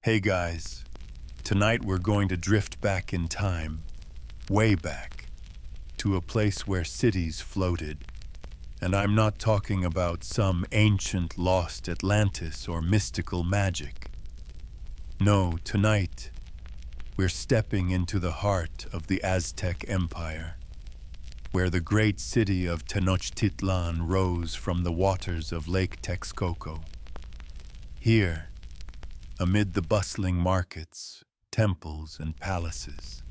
Hey guys, tonight we're going to drift back in time, way back, to a place where cities floated. And I'm not talking about some ancient lost Atlantis or mystical magic. No, tonight we're stepping into the heart of the Aztec Empire, where the great city of Tenochtitlan rose from the waters of Lake Texcoco. Here, amid the bustling markets, temples, and palaces,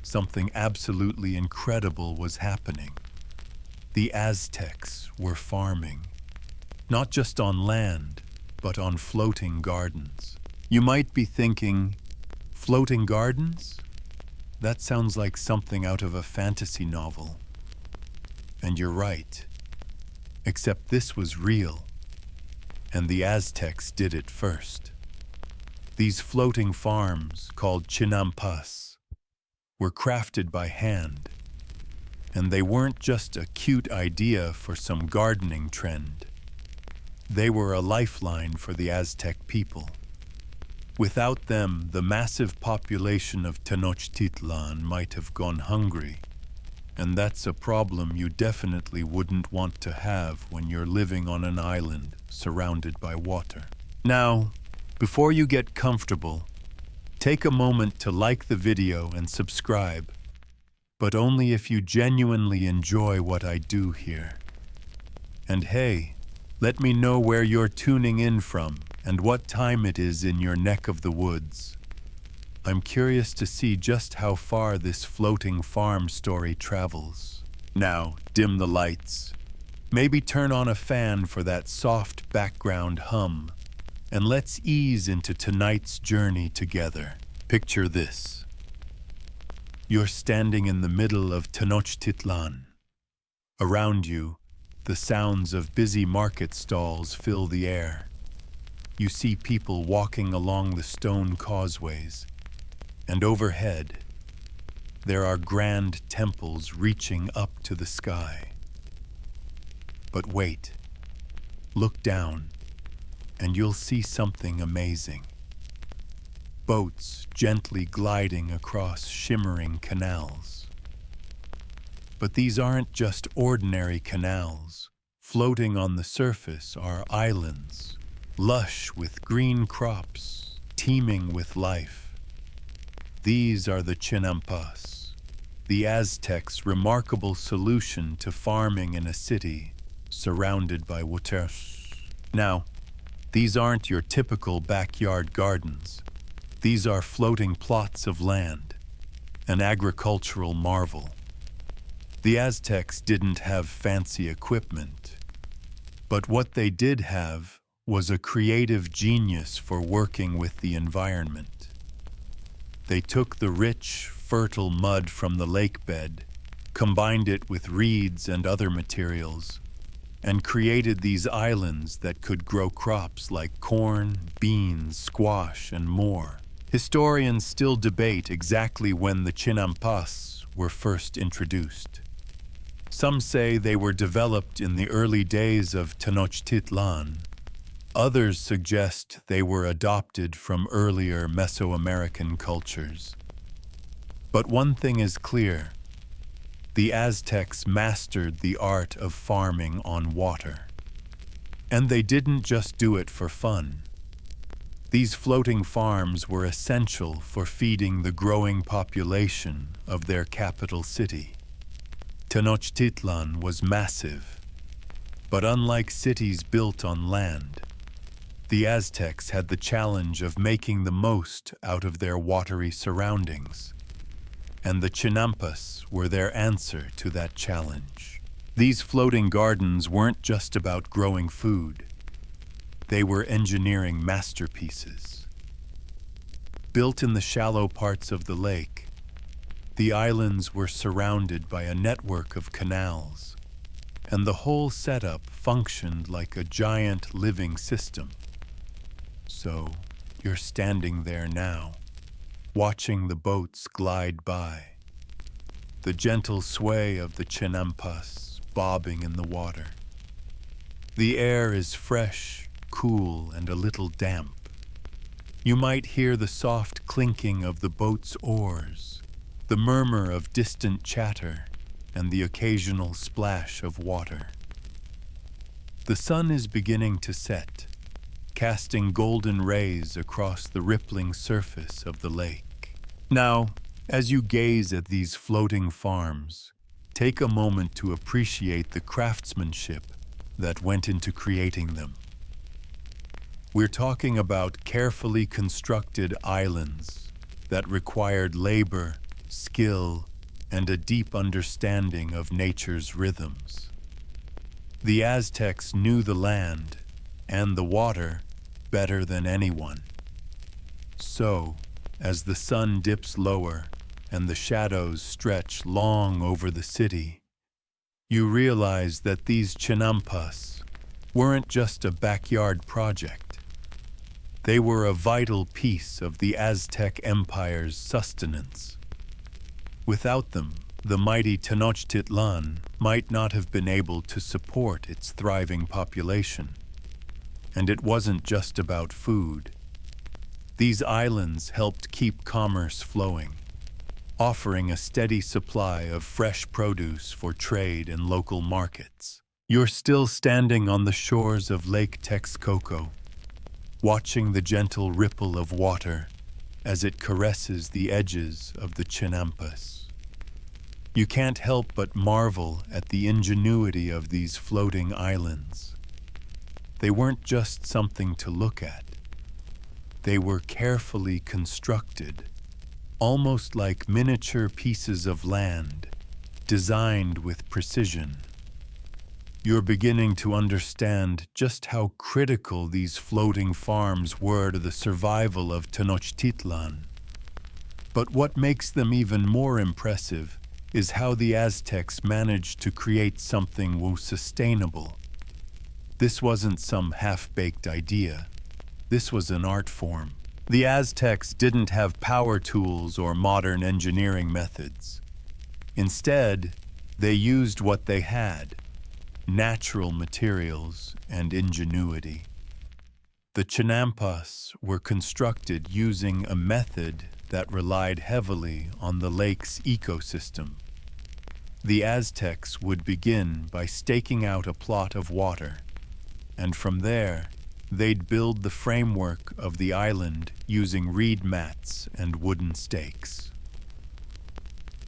something absolutely incredible was happening. The Aztecs were farming, not just on land, but on floating gardens. You might be thinking, floating gardens? That sounds like something out of a fantasy novel. And you're right, except this was real, and the Aztecs did it first. These floating farms, called chinampas, were crafted by hand, and they weren't just a cute idea for some gardening trend. They were a lifeline for the Aztec people. Without them, the massive population of Tenochtitlan might have gone hungry, and that's a problem you definitely wouldn't want to have when you're living on an island surrounded by water. Now, before you get comfortable, take a moment to like the video and subscribe, but only if you genuinely enjoy what I do here. And hey, let me know where you're tuning in from and what time it is in your neck of the woods. I'm curious to see just how far this floating farm story travels. Now, dim the lights. Maybe turn on a fan for that soft background hum. And let's ease into tonight's journey together. Picture this. You're standing in the middle of Tenochtitlan. Around you, the sounds of busy market stalls fill the air. You see people walking along the stone causeways, and overhead, there are grand temples reaching up to the sky. But wait, look down, and you'll see something amazing. Boats gently gliding across shimmering canals. But these aren't just ordinary canals. Floating on the surface are islands, lush with green crops, teeming with life. These are the chinampas, the Aztecs' remarkable solution to farming in a city surrounded by water. Now, these aren't your typical backyard gardens. These are floating plots of land, an agricultural marvel. The Aztecs didn't have fancy equipment, but what they did have was a creative genius for working with the environment. They took the rich, fertile mud from the lake bed, combined it with reeds and other materials, and created these islands that could grow crops like corn, beans, squash, and more. Historians still debate exactly when the chinampas were first introduced. Some say they were developed in the early days of Tenochtitlan. Others suggest they were adopted from earlier Mesoamerican cultures. But one thing is clear. The Aztecs mastered the art of farming on water. And they didn't just do it for fun. These floating farms were essential for feeding the growing population of their capital city. Tenochtitlan was massive, but unlike cities built on land, the Aztecs had the challenge of making the most out of their watery surroundings. And the chinampas were their answer to that challenge. These floating gardens weren't just about growing food. They were engineering masterpieces. Built in the shallow parts of the lake, the islands were surrounded by a network of canals, and the whole setup functioned like a giant living system. So, you're standing there now, watching the boats glide by, the gentle sway of the chinampas bobbing in the water. The air is fresh, cool, and a little damp. You might hear the soft clinking of the boat's oars, the murmur of distant chatter, and the occasional splash of water. The sun is beginning to set, casting golden rays across the rippling surface of the lake. Now, as you gaze at these floating farms, take a moment to appreciate the craftsmanship that went into creating them. We're talking about carefully constructed islands that required labor, skill, and a deep understanding of nature's rhythms. The Aztecs knew the land and the water better than anyone. So, as the sun dips lower and the shadows stretch long over the city, you realize that these chinampas weren't just a backyard project. They were a vital piece of the Aztec Empire's sustenance. Without them, the mighty Tenochtitlan might not have been able to support its thriving population. And it wasn't just about food. These islands helped keep commerce flowing, offering a steady supply of fresh produce for trade in local markets. You're still standing on the shores of Lake Texcoco, watching the gentle ripple of water as it caresses the edges of the chinampas. You can't help but marvel at the ingenuity of these floating islands. They weren't just something to look at. They were carefully constructed, almost like miniature pieces of land, designed with precision. You're beginning to understand just how critical these floating farms were to the survival of Tenochtitlan. But what makes them even more impressive is how the Aztecs managed to create something sustainable. This wasn't some half-baked idea. This was an art form. The Aztecs didn't have power tools or modern engineering methods. Instead, they used what they had: natural materials and ingenuity. The chinampas were constructed using a method that relied heavily on the lake's ecosystem. The Aztecs would begin by staking out a plot of water, and from there, they'd build the framework of the island using reed mats and wooden stakes.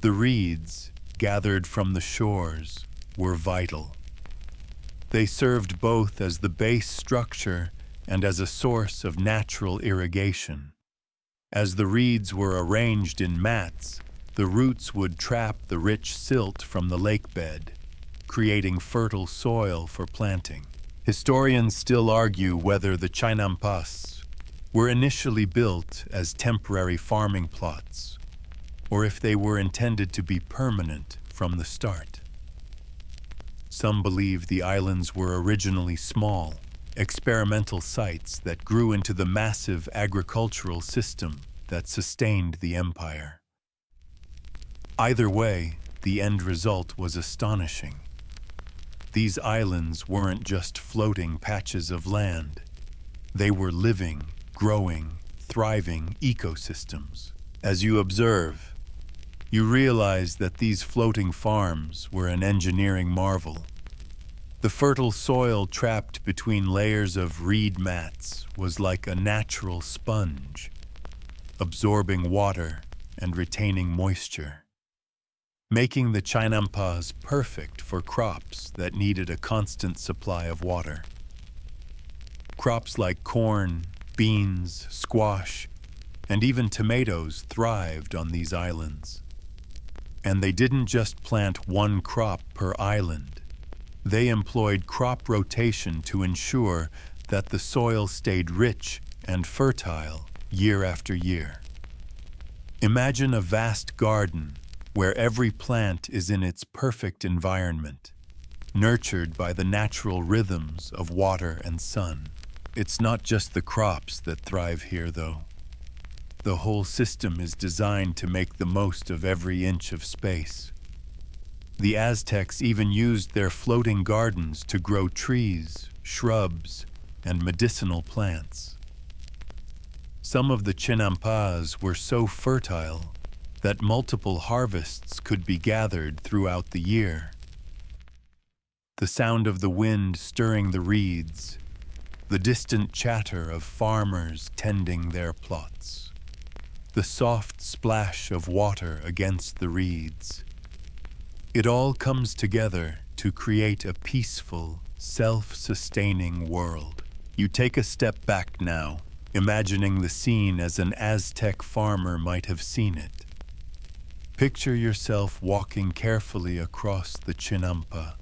The reeds, gathered from the shores, were vital. They served both as the base structure and as a source of natural irrigation. As the reeds were arranged in mats, the roots would trap the rich silt from the lake bed, creating fertile soil for planting. Historians still argue whether the chinampas were initially built as temporary farming plots, or if they were intended to be permanent from the start. Some believe the islands were originally small, experimental sites that grew into the massive agricultural system that sustained the empire. Either way, the end result was astonishing. These islands weren't just floating patches of land. They were living, growing, thriving ecosystems. As you observe, you realize that these floating farms were an engineering marvel. The fertile soil trapped between layers of reed mats was like a natural sponge, absorbing water and retaining moisture, making the chinampas perfect for crops that needed a constant supply of water. Crops like corn, beans, squash, and even tomatoes thrived on these islands. And they didn't just plant one crop per island. They employed crop rotation to ensure that the soil stayed rich and fertile year after year. Imagine a vast garden where every plant is in its perfect environment, nurtured by the natural rhythms of water and sun. It's not just the crops that thrive here, though. The whole system is designed to make the most of every inch of space. The Aztecs even used their floating gardens to grow trees, shrubs, and medicinal plants. Some of the chinampas were so fertile that multiple harvests could be gathered throughout the year. The sound of the wind stirring the reeds, the distant chatter of farmers tending their plots, the soft splash of water against the reeds. It all comes together to create a peaceful, self-sustaining world. You take a step back now, imagining the scene as an Aztec farmer might have seen it. Picture yourself walking carefully across the chinampa,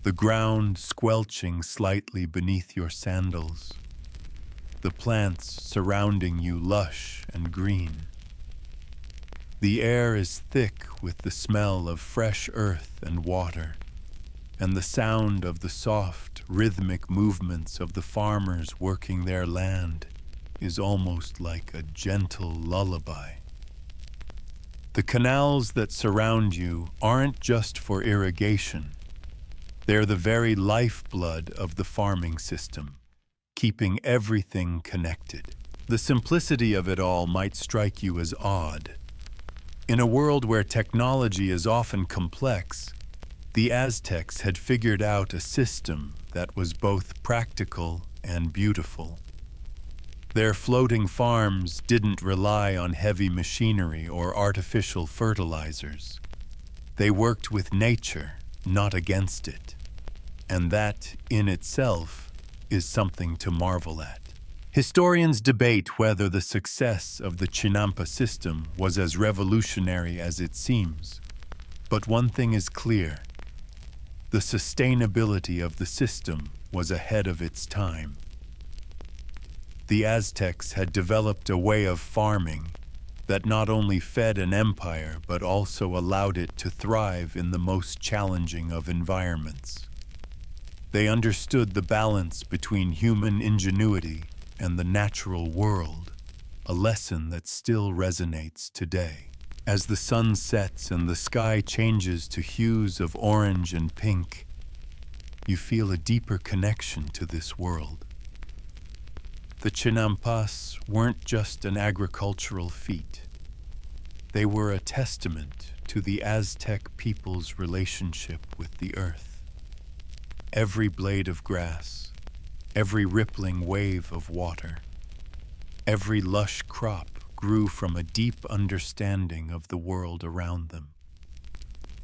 the ground squelching slightly beneath your sandals, the plants surrounding you lush and green. The air is thick with the smell of fresh earth and water, and the sound of the soft, rhythmic movements of the farmers working their land is almost like a gentle lullaby. The canals that surround you aren't just for irrigation. They're the very lifeblood of the farming system, keeping everything connected. The simplicity of it all might strike you as odd. In a world where technology is often complex, the Aztecs had figured out a system that was both practical and beautiful. Their floating farms didn't rely on heavy machinery or artificial fertilizers. They worked with nature, not against it. And that, in itself, is something to marvel at. Historians debate whether the success of the Chinampa system was as revolutionary as it seems. But one thing is clear. The sustainability of the system was ahead of its time. The Aztecs had developed a way of farming that not only fed an empire but also allowed it to thrive in the most challenging of environments. They understood the balance between human ingenuity and the natural world, a lesson that still resonates today. As the sun sets and the sky changes to hues of orange and pink, you feel a deeper connection to this world. The Chinampas weren't just an agricultural feat. They were a testament to the Aztec people's relationship with the earth. Every blade of grass, every rippling wave of water, every lush crop grew from a deep understanding of the world around them.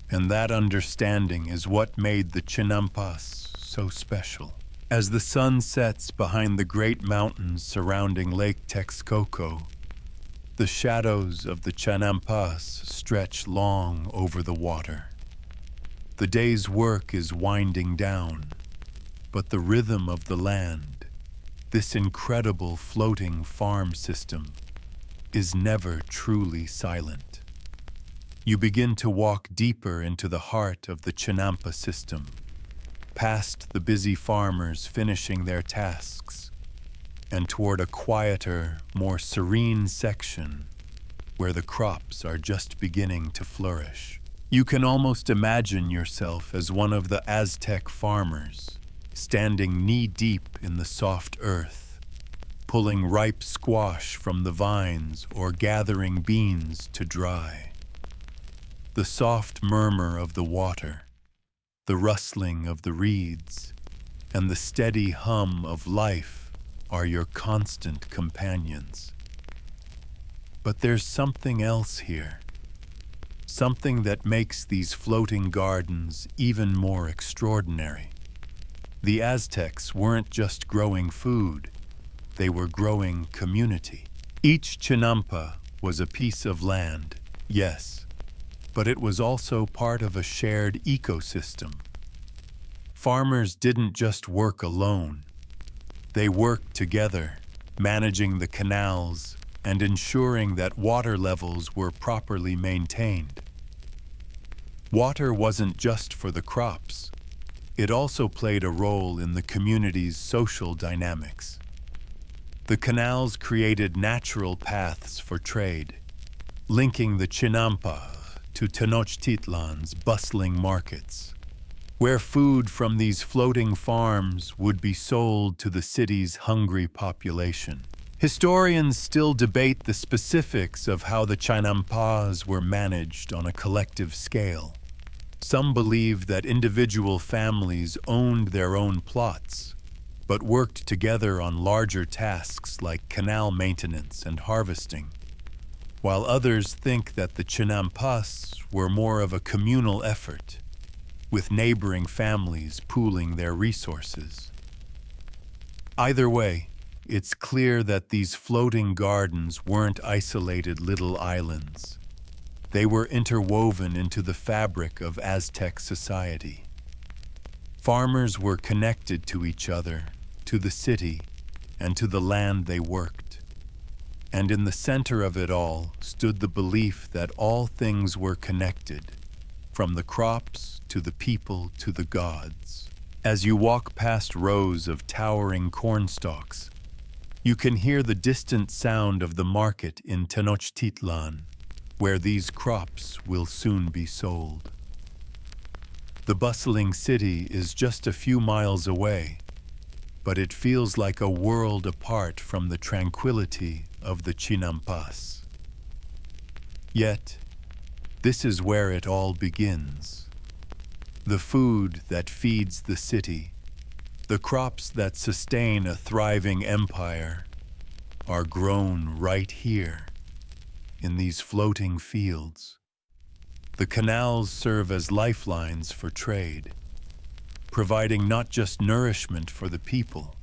And that understanding is what made the Chinampas so special. As the sun sets behind the great mountains surrounding Lake Texcoco, the shadows of the Chinampas stretch long over the water. The day's work is winding down, but the rhythm of the land, this incredible floating farm system, is never truly silent. You begin to walk deeper into the heart of the Chinampa system, past the busy farmers finishing their tasks, and toward a quieter, more serene section where the crops are just beginning to flourish. You can almost imagine yourself as one of the Aztec farmers, standing knee-deep in the soft earth, pulling ripe squash from the vines or gathering beans to dry. The soft murmur of the water, the rustling of the reeds, and the steady hum of life are your constant companions. But there's something else here, something that makes these floating gardens even more extraordinary. The Aztecs weren't just growing food, they were growing community. Each Chinampa was a piece of land, yes, but it was also part of a shared ecosystem. Farmers didn't just work alone. They worked together, managing the canals and ensuring that water levels were properly maintained. Water wasn't just for the crops. It also played a role in the community's social dynamics. The canals created natural paths for trade, linking the Chinampa to Tenochtitlan's bustling markets, where food from these floating farms would be sold to the city's hungry population. Historians still debate the specifics of how the Chinampas were managed on a collective scale. Some believe that individual families owned their own plots, but worked together on larger tasks like canal maintenance and harvesting, while others think that the Chinampas were more of a communal effort, with neighboring families pooling their resources. Either way, it's clear that these floating gardens weren't isolated little islands. They were interwoven into the fabric of Aztec society. Farmers were connected to each other, to the city, and to the land they worked. And in the center of it all stood the belief that all things were connected, from the crops to the people to the gods. As you walk past rows of towering cornstalks, you can hear the distant sound of the market in Tenochtitlan, where these crops will soon be sold. The bustling city is just a few miles away, but it feels like a world apart from the tranquility of the Chinampas. Yet, this is where it all begins. The food that feeds the city, the crops that sustain a thriving empire, are grown right here, in these floating fields. The canals serve as lifelines for trade, providing not just nourishment for the people,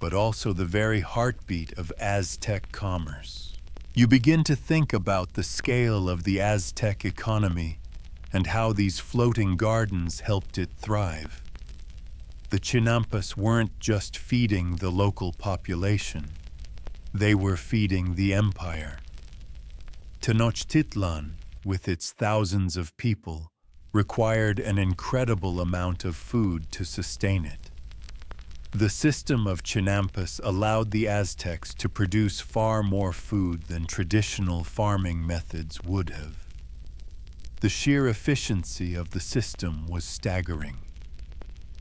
but also the very heartbeat of Aztec commerce. You begin to think about the scale of the Aztec economy and how these floating gardens helped it thrive. The Chinampas weren't just feeding the local population, they were feeding the empire. Tenochtitlan, with its thousands of people, required an incredible amount of food to sustain it. The system of Chinampas allowed the Aztecs to produce far more food than traditional farming methods would have. The sheer efficiency of the system was staggering.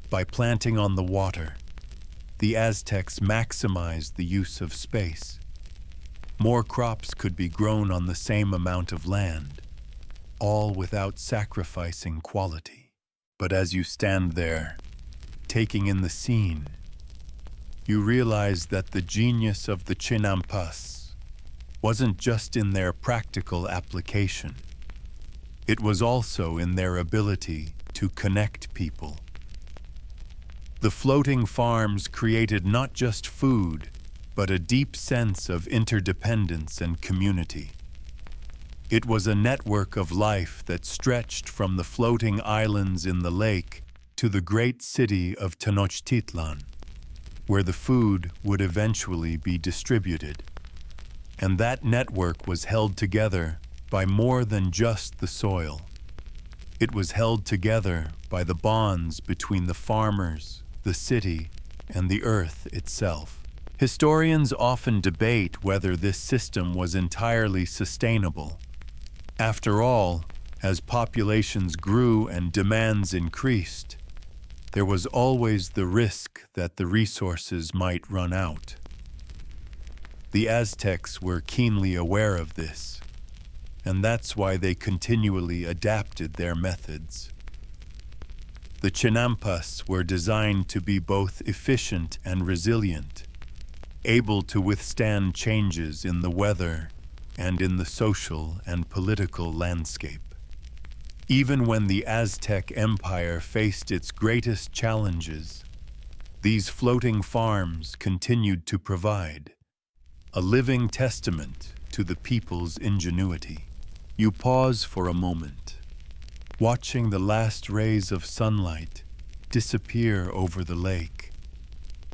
By planting on the water, the Aztecs maximized the use of space. More crops could be grown on the same amount of land, all without sacrificing quality. But as you stand there, taking in the scene, you realize that the genius of the Chinampas wasn't just in their practical application. It was also in their ability to connect people. The floating farms created not just food, but a deep sense of interdependence and community. It was a network of life that stretched from the floating islands in the lake to the great city of Tenochtitlan, where the food would eventually be distributed. And that network was held together by more than just the soil. It was held together by the bonds between the farmers, the city, and the earth itself. Historians often debate whether this system was entirely sustainable. After all, as populations grew and demands increased, there was always the risk that the resources might run out. The Aztecs were keenly aware of this, and that's why they continually adapted their methods. The Chinampas were designed to be both efficient and resilient, able to withstand changes in the weather and in the social and political landscape. Even when the Aztec Empire faced its greatest challenges, these floating farms continued to provide, a living testament to the people's ingenuity. You pause for a moment, watching the last rays of sunlight disappear over the lake,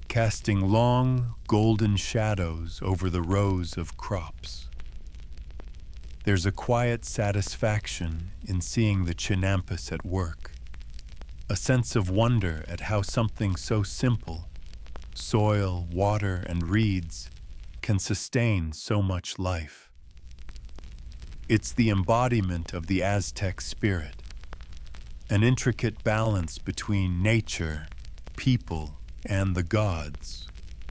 casting long, golden shadows over the rows of crops. There's a quiet satisfaction in seeing the Chinampas at work, a sense of wonder at how something so simple, soil, water, and reeds, can sustain so much life. It's the embodiment of the Aztec spirit, an intricate balance between nature, people, and the gods,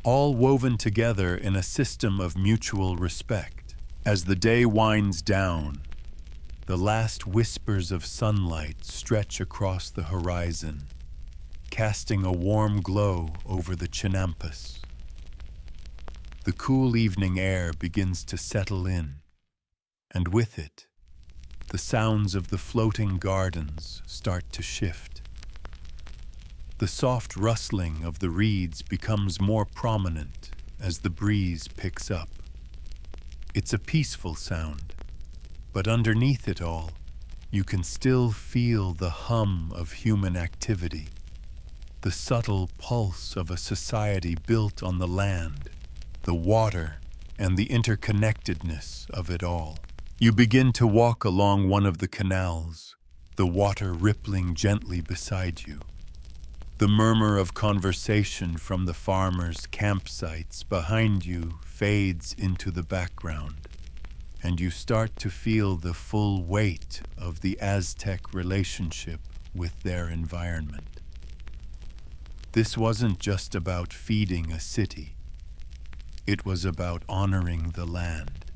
all woven together in a system of mutual respect. As the day winds down, the last whispers of sunlight stretch across the horizon, casting a warm glow over the Chinampas. The cool evening air begins to settle in, and with it, the sounds of the floating gardens start to shift. The soft rustling of the reeds becomes more prominent as the breeze picks up. It's a peaceful sound, but underneath it all, you can still feel the hum of human activity, the subtle pulse of a society built on the land, the water, and the interconnectedness of it all. You begin to walk along one of the canals, the water rippling gently beside you. The murmur of conversation from the farmers' campsites behind you fades into the background, and you start to feel the full weight of the Aztec relationship with their environment. This wasn't just about feeding a city. It was about honoring the land,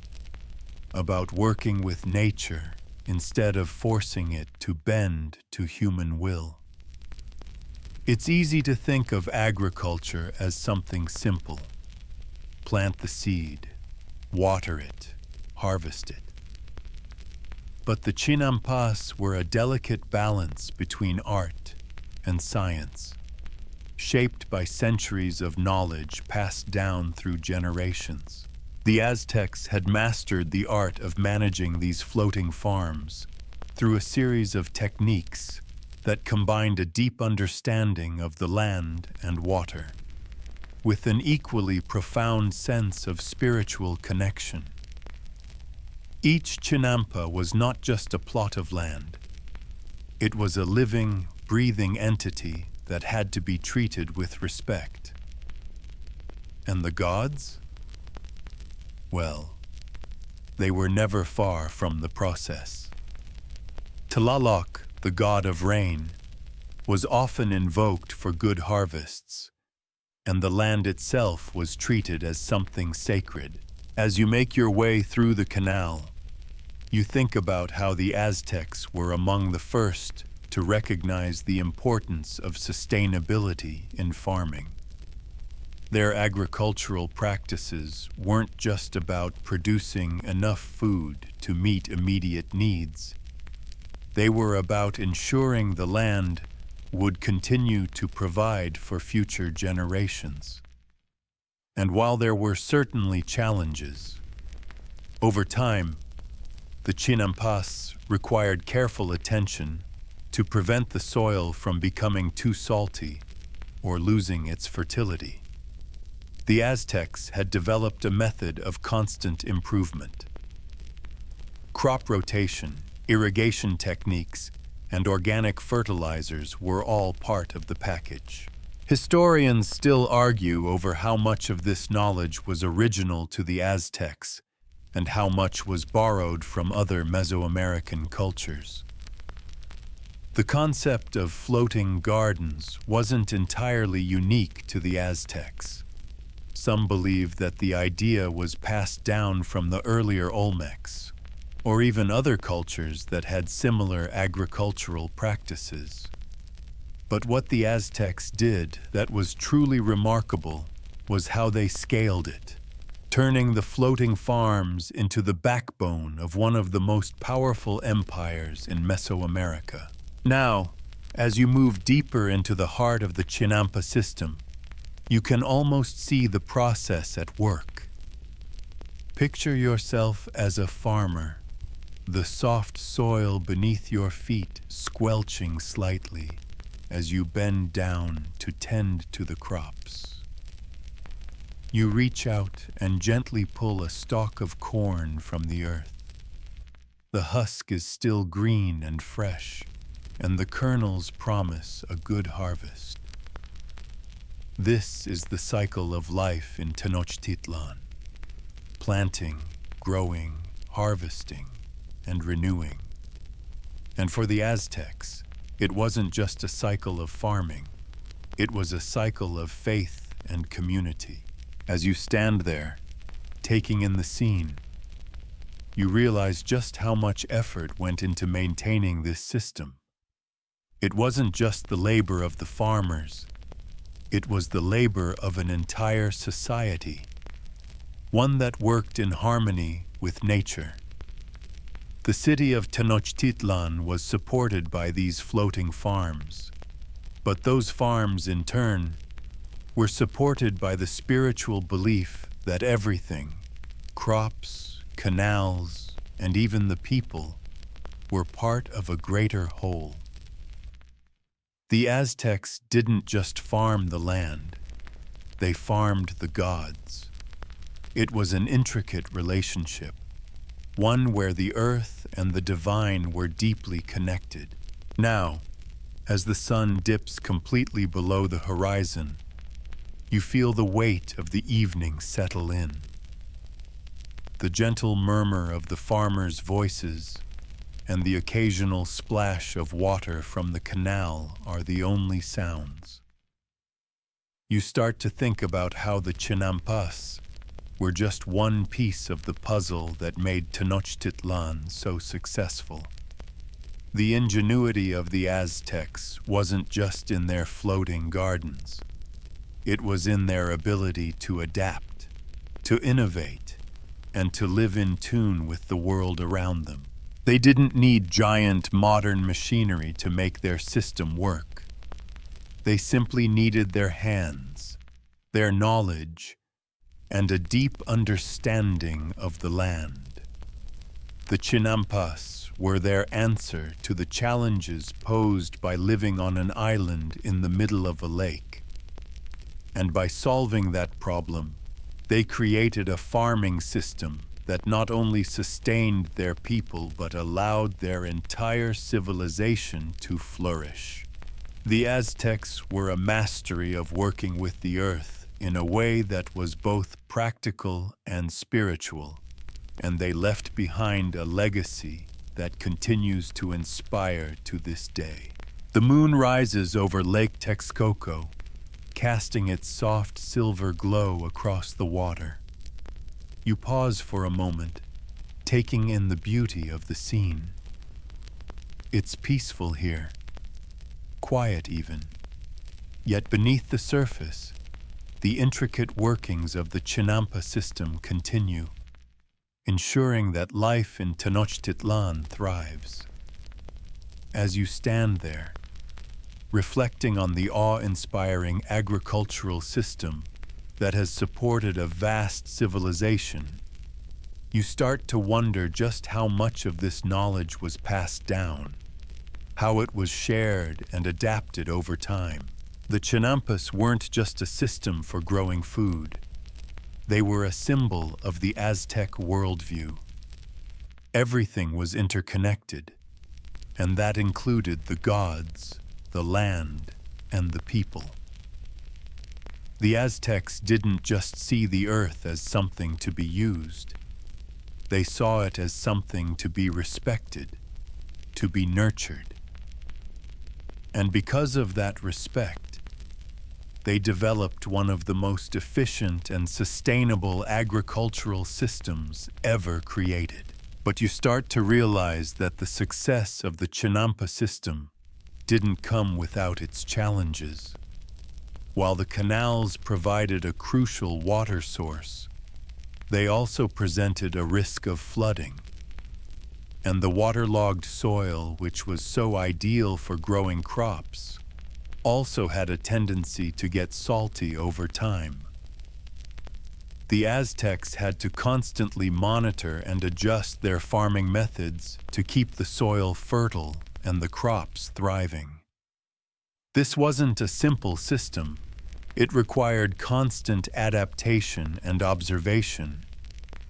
about working with nature instead of forcing it to bend to human will. It's easy to think of agriculture as something simple. Plant the seed, water it, harvest it. But the Chinampas were a delicate balance between art and science, shaped by centuries of knowledge passed down through generations. The Aztecs had mastered the art of managing these floating farms through a series of techniques that combined a deep understanding of the land and water with an equally profound sense of spiritual connection. Each Chinampa was not just a plot of land. It was a living, breathing entity that had to be treated with respect. And the gods? Well, they were never far from the process. Tlaloc, the god of rain, was often invoked for good harvests, and the land itself was treated as something sacred. As you make your way through the canal, you think about how the Aztecs were among the first to recognize the importance of sustainability in farming. Their agricultural practices weren't just about producing enough food to meet immediate needs. They were about ensuring the land would continue to provide for future generations. And while there were certainly challenges, over time, the Chinampas required careful attention to prevent the soil from becoming too salty or losing its fertility. The Aztecs had developed a method of constant improvement. Crop rotation, irrigation techniques, and organic fertilizers were all part of the package. Historians still argue over how much of this knowledge was original to the Aztecs and how much was borrowed from other Mesoamerican cultures. The concept of floating gardens wasn't entirely unique to the Aztecs. Some believe that the idea was passed down from the earlier Olmecs, or even other cultures that had similar agricultural practices. But what the Aztecs did that was truly remarkable was how they scaled it, turning the floating farms into the backbone of one of the most powerful empires in Mesoamerica. Now, as you move deeper into the heart of the Chinampa system, you can almost see the process at work. Picture yourself as a farmer, the soft soil beneath your feet squelching slightly as you bend down to tend to the crops. You reach out and gently pull a stalk of corn from the earth. The husk is still green and fresh, and the kernels promise a good harvest. This is the cycle of life in Tenochtitlan: planting, growing, harvesting, and renewing. And for the Aztecs, it wasn't just a cycle of farming. It was a cycle of faith and community. As you stand there, taking in the scene, you realize just how much effort went into maintaining this system. It wasn't just the labor of the farmers, it was the labor of an entire society, one that worked in harmony with nature. The city of Tenochtitlan was supported by these floating farms, but those farms, in turn, were supported by the spiritual belief that everything, crops, canals, and even the people, were part of a greater whole. The Aztecs didn't just farm the land, they farmed the gods. It was an intricate relationship, one where the earth and the divine were deeply connected. Now, as the sun dips completely below the horizon, you feel the weight of the evening settle in. The gentle murmur of the farmers' voices and the occasional splash of water from the canal are the only sounds. You start to think about how the Chinampas were just one piece of the puzzle that made Tenochtitlan so successful. The ingenuity of the Aztecs wasn't just in their floating gardens. It was in their ability to adapt, to innovate, and to live in tune with the world around them. They didn't need giant modern machinery to make their system work. They simply needed their hands, their knowledge, and a deep understanding of the land. The Chinampas were their answer to the challenges posed by living on an island in the middle of a lake. And by solving that problem, they created a farming system that not only sustained their people but allowed their entire civilization to flourish. The Aztecs were a mastery of working with the earth in a way that was both practical and spiritual, and they left behind a legacy that continues to inspire to this day. The moon rises over Lake Texcoco, casting its soft silver glow across the water. You pause for a moment, taking in the beauty of the scene. It's peaceful here, quiet even. Yet beneath the surface, the intricate workings of the Chinampa system continue, ensuring that life in Tenochtitlan thrives. As you stand there, reflecting on the awe-inspiring agricultural system that has supported a vast civilization, you start to wonder just how much of this knowledge was passed down, how it was shared and adapted over time. The Chinampas weren't just a system for growing food. They were a symbol of the Aztec worldview. Everything was interconnected, and that included the gods, the land, and the people. The Aztecs didn't just see the earth as something to be used. They saw it as something to be respected, to be nurtured. And because of that respect, they developed one of the most efficient and sustainable agricultural systems ever created. But you start to realize that the success of the Chinampa system didn't come without its challenges. While the canals provided a crucial water source, they also presented a risk of flooding. And the waterlogged soil, which was so ideal for growing crops, also had a tendency to get salty over time. The Aztecs had to constantly monitor and adjust their farming methods to keep the soil fertile and the crops thriving. This wasn't a simple system. It required constant adaptation and observation,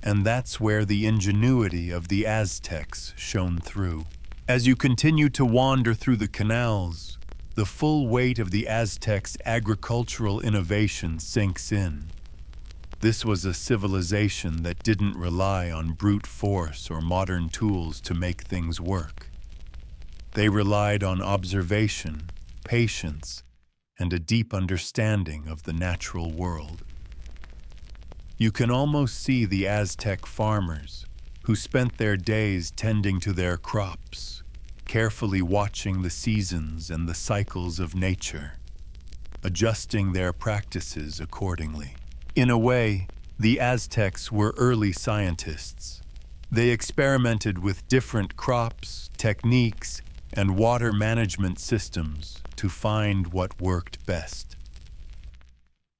and that's where the ingenuity of the Aztecs shone through. As you continue to wander through the canals, the full weight of the Aztecs' agricultural innovation sinks in. This was a civilization that didn't rely on brute force or modern tools to make things work. They relied on observation, patience, and a deep understanding of the natural world. You can almost see the Aztec farmers who spent their days tending to their crops, carefully watching the seasons and the cycles of nature, adjusting their practices accordingly. In a way, the Aztecs were early scientists. They experimented with different crops, techniques, and water management systems to find what worked best.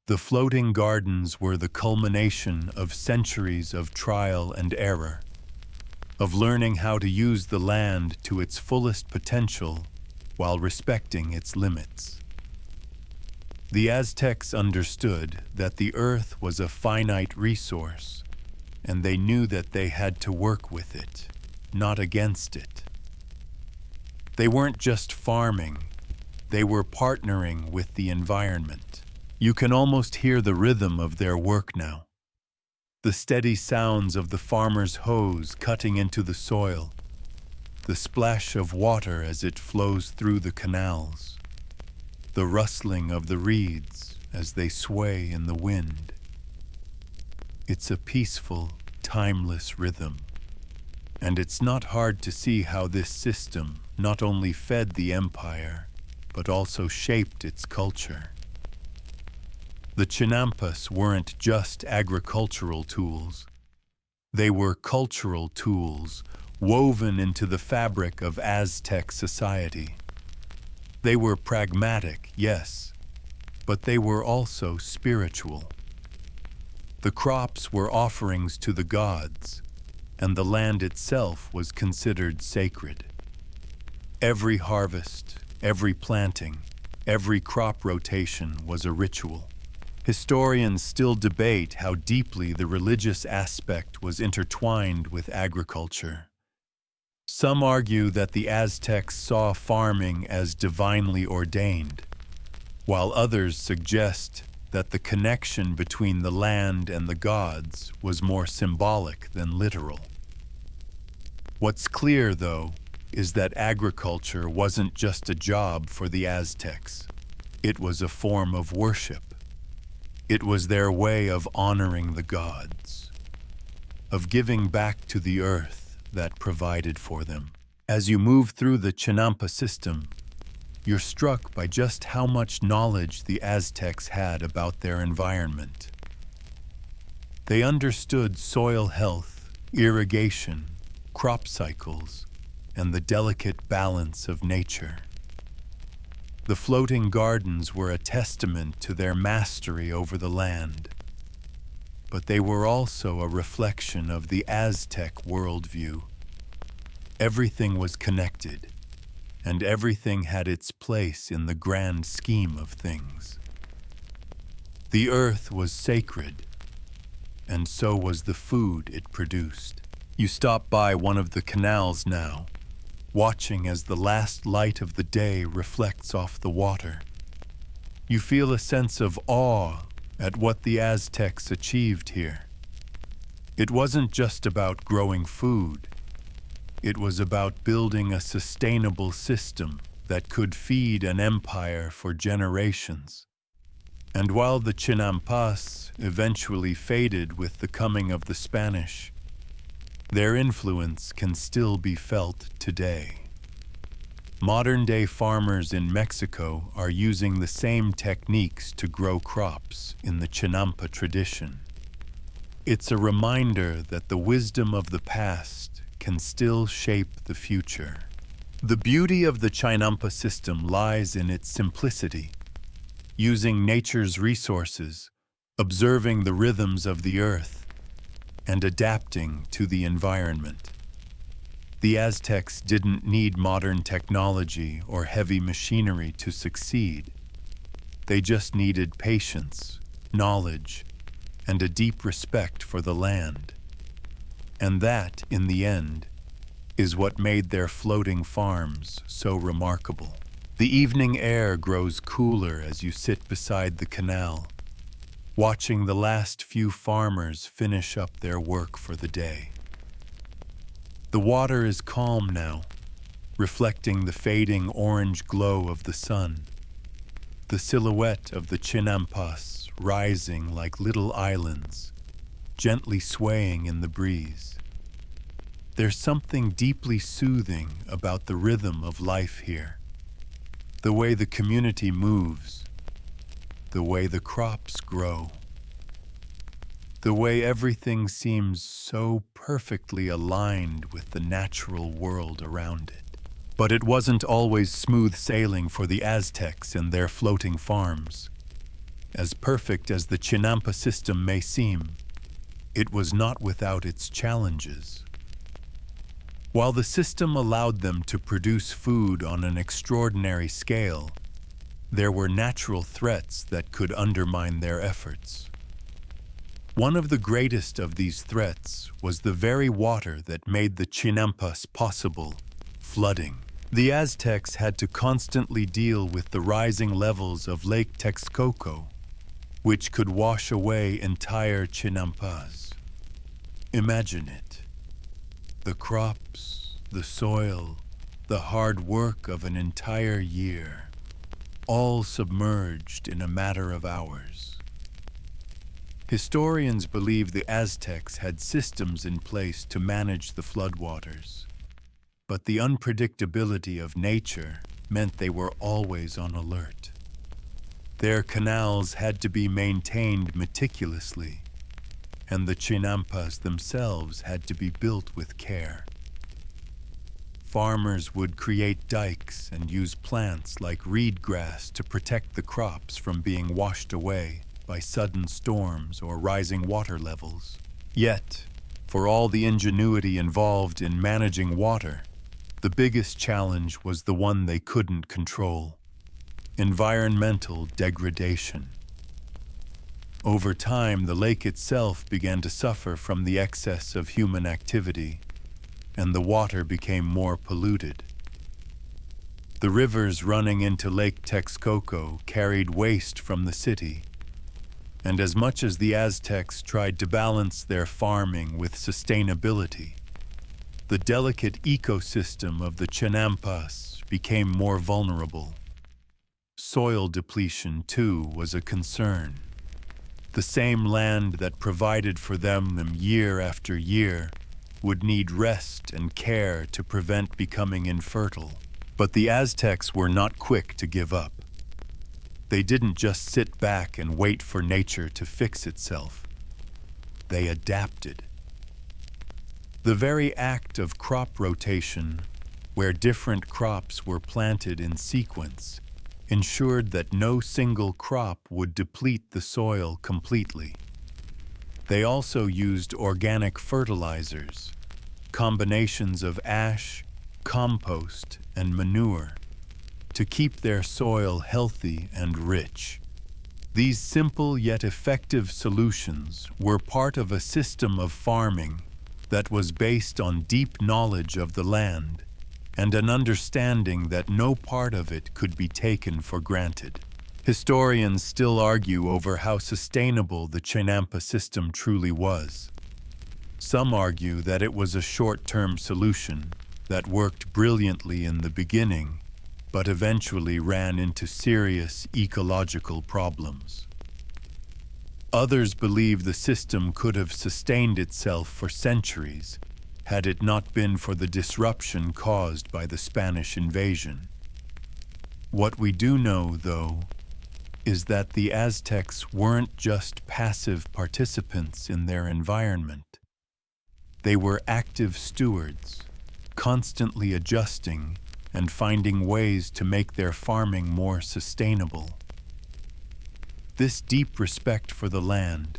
The floating gardens were the culmination of centuries of trial and error, of learning how to use the land to its fullest potential while respecting its limits. The Aztecs understood that the earth was a finite resource, and they knew that they had to work with it, not against it. They weren't just farming, they were partnering with the environment. You can almost hear the rhythm of their work now. The steady sounds of the farmer's hose cutting into the soil, the splash of water as it flows through the canals, the rustling of the reeds as they sway in the wind. It's a peaceful, timeless rhythm, and it's not hard to see how this system not only fed the empire, but also shaped its culture. The Chinampas weren't just agricultural tools. They were cultural tools woven into the fabric of Aztec society. They were pragmatic, yes, but they were also spiritual. The crops were offerings to the gods, and the land itself was considered sacred. Every harvest, every planting, every crop rotation was a ritual. Historians still debate how deeply the religious aspect was intertwined with agriculture. Some argue that the Aztecs saw farming as divinely ordained, while others suggest that the connection between the land and the gods was more symbolic than literal. What's clear, though, is that agriculture wasn't just a job for the Aztecs. It was a form of worship. It was their way of honoring the gods, of giving back to the earth that provided for them. As you move through the Chinampa system, you're struck by just how much knowledge the Aztecs had about their environment. They understood soil health, irrigation, crop cycles, and the delicate balance of nature. The floating gardens were a testament to their mastery over the land, but they were also a reflection of the Aztec worldview. Everything was connected, and everything had its place in the grand scheme of things. The earth was sacred, and so was the food it produced. You stop by one of the canals now, watching as the last light of the day reflects off the water. You feel a sense of awe at what the Aztecs achieved here. It wasn't just about growing food. It was about building a sustainable system that could feed an empire for generations. And while the Chinampas eventually faded with the coming of the Spanish, their influence can still be felt today. Modern-day farmers in Mexico are using the same techniques to grow crops in the Chinampa tradition. It's a reminder that the wisdom of the past can still shape the future. The beauty of the Chinampa system lies in its simplicity, using nature's resources, observing the rhythms of the earth, and adapting to the environment. The Aztecs didn't need modern technology or heavy machinery to succeed. They just needed patience, knowledge, and a deep respect for the land. And that, in the end, is what made their floating farms so remarkable. The evening air grows cooler as you sit beside the canal, watching the last few farmers finish up their work for the day. The water is calm now, reflecting the fading orange glow of the sun, the silhouette of the Chinampas rising like little islands, gently swaying in the breeze. There's something deeply soothing about the rhythm of life here. The way the community moves, the way the crops grow, the way everything seems so perfectly aligned with the natural world around it. But it wasn't always smooth sailing for the Aztecs and their floating farms. As perfect as the Chinampa system may seem, it was not without its challenges. While the system allowed them to produce food on an extraordinary scale, there were natural threats that could undermine their efforts. One of the greatest of these threats was the very water that made the Chinampas possible, flooding. The Aztecs had to constantly deal with the rising levels of Lake Texcoco, which could wash away entire Chinampas. Imagine it. The crops, the soil, the hard work of an entire year, all submerged in a matter of hours. Historians believe the Aztecs had systems in place to manage the floodwaters, but the unpredictability of nature meant they were always on alert. Their canals had to be maintained meticulously, and the Chinampas themselves had to be built with care. Farmers would create dikes and use plants like reed grass to protect the crops from being washed away by sudden storms or rising water levels. Yet, for all the ingenuity involved in managing water, the biggest challenge was the one they couldn't control: environmental degradation. Over time, the lake itself began to suffer from the excess of human activity, and the water became more polluted. The rivers running into Lake Texcoco carried waste from the city, and as much as the Aztecs tried to balance their farming with sustainability, the delicate ecosystem of the Chinampas became more vulnerable. Soil depletion, too, was a concern. The same land that provided for them year after year would need rest and care to prevent becoming infertile. But the Aztecs were not quick to give up. They didn't just sit back and wait for nature to fix itself. They adapted. The very act of crop rotation, where different crops were planted in sequence, ensured that no single crop would deplete the soil completely. They also used organic fertilizers, combinations of ash, compost, and manure, to keep their soil healthy and rich. These simple yet effective solutions were part of a system of farming that was based on deep knowledge of the land and an understanding that no part of it could be taken for granted. Historians still argue over how sustainable the Chinampa system truly was. Some argue that it was a short-term solution that worked brilliantly in the beginning, but eventually ran into serious ecological problems. Others believe the system could have sustained itself for centuries had it not been for the disruption caused by the Spanish invasion. What we do know, though, is that the Aztecs weren't just passive participants in their environment. They were active stewards, constantly adjusting and finding ways to make their farming more sustainable. This deep respect for the land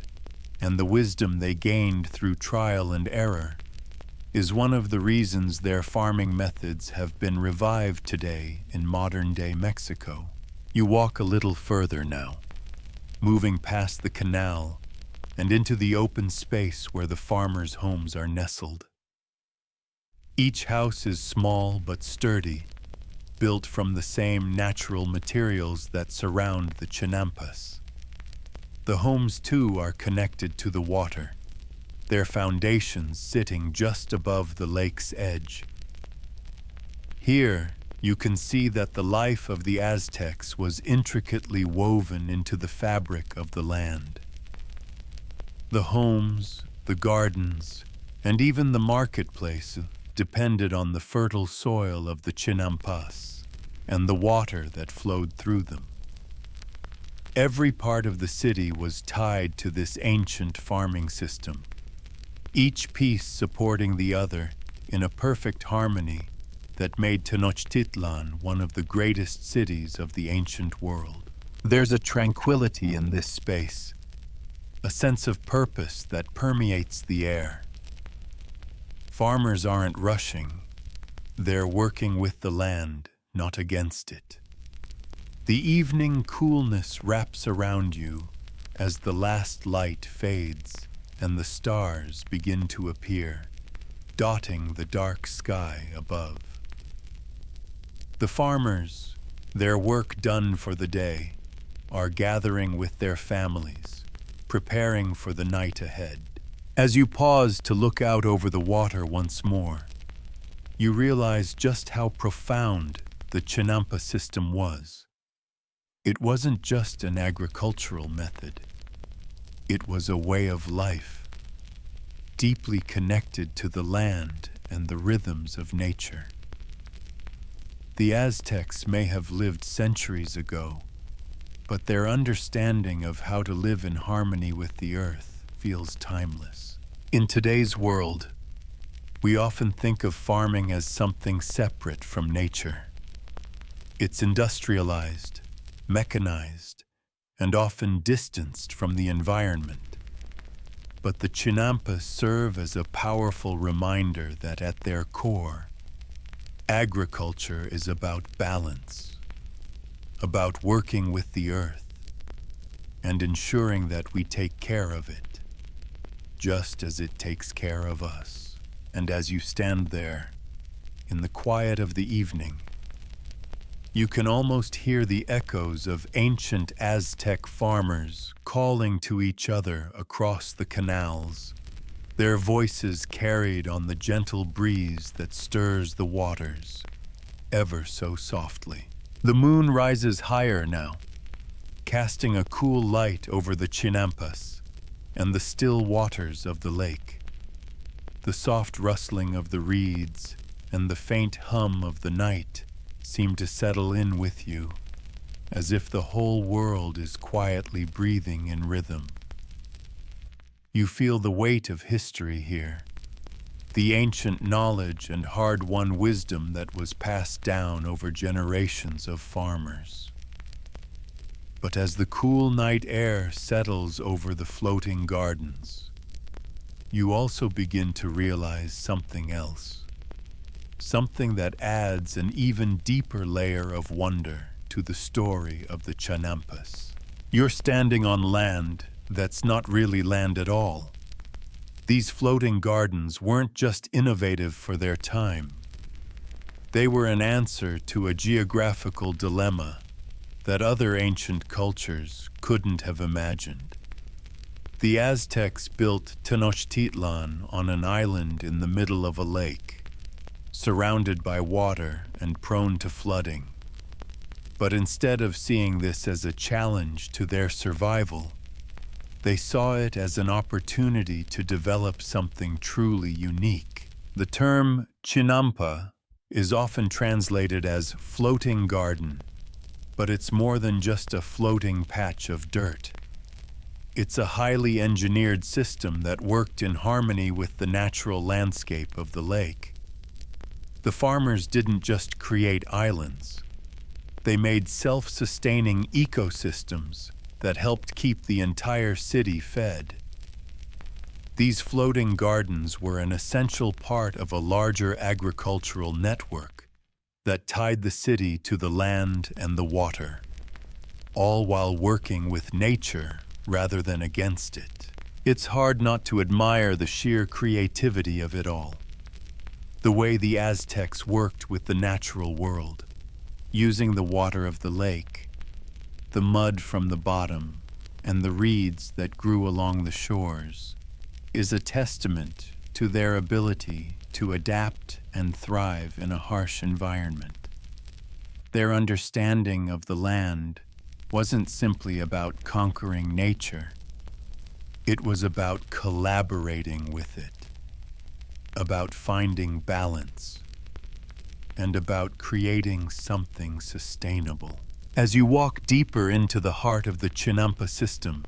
and the wisdom they gained through trial and error is one of the reasons their farming methods have been revived today in modern-day Mexico. You walk a little further now, moving past the canal and into the open space where the farmers' homes are nestled. Each house is small but sturdy, built from the same natural materials that surround the Chinampas. The homes, too, are connected to the water, their foundations sitting just above the lake's edge. Here, you can see that the life of the Aztecs was intricately woven into the fabric of the land. The homes, the gardens, and even the marketplace depended on the fertile soil of the Chinampas and the water that flowed through them. Every part of the city was tied to this ancient farming system, each piece supporting the other in a perfect harmony that made Tenochtitlan one of the greatest cities of the ancient world. There's a tranquility in this space, a sense of purpose that permeates the air. Farmers aren't rushing. They're working with the land, not against it. The evening coolness wraps around you as the last light fades and the stars begin to appear, dotting the dark sky above. The farmers, their work done for the day, are gathering with their families, preparing for the night ahead. As you pause to look out over the water once more, you realize just how profound the Chinampa system was. It wasn't just an agricultural method. It was a way of life, deeply connected to the land and the rhythms of nature. The Aztecs may have lived centuries ago, but their understanding of how to live in harmony with the earth feels timeless. In today's world, we often think of farming as something separate from nature. It's industrialized, mechanized, and often distanced from the environment. But the Chinampas serve as a powerful reminder that at their core, agriculture is about balance, about working with the earth, and ensuring that we take care of it, just as it takes care of us. And as you stand there, in the quiet of the evening, you can almost hear the echoes of ancient Aztec farmers calling to each other across the canals, their voices carried on the gentle breeze that stirs the waters, ever so softly. The moon rises higher now, casting a cool light over the Chinampas and the still waters of the lake. The soft rustling of the reeds and the faint hum of the night seem to settle in with you, as if the whole world is quietly breathing in rhythm. You feel the weight of history here, the ancient knowledge and hard-won wisdom that was passed down over generations of farmers. But as the cool night air settles over the floating gardens, you also begin to realize something else. Something that adds an even deeper layer of wonder to the story of the Chinampas. You're standing on land that's not really land at all. These floating gardens weren't just innovative for their time. They were an answer to a geographical dilemma that other ancient cultures couldn't have imagined. The Aztecs built Tenochtitlan on an island in the middle of a lake, surrounded by water and prone to flooding. But instead of seeing this as a challenge to their survival, they saw it as an opportunity to develop something truly unique. The term Chinampa is often translated as floating garden, but it's more than just a floating patch of dirt. It's a highly engineered system that worked in harmony with the natural landscape of the lake. The farmers didn't just create islands. They made self-sustaining ecosystems that helped keep the entire city fed. These floating gardens were an essential part of a larger agricultural network that tied the city to the land and the water, all while working with nature rather than against it. It's hard not to admire the sheer creativity of it all. The way the Aztecs worked with the natural world, using the water of the lake, the mud from the bottom, and the reeds that grew along the shores, is a testament to their ability to adapt and thrive in a harsh environment. Their understanding of the land wasn't simply about conquering nature. It was about collaborating with it, about finding balance, and about creating something sustainable. As you walk deeper into the heart of the Chinampa system,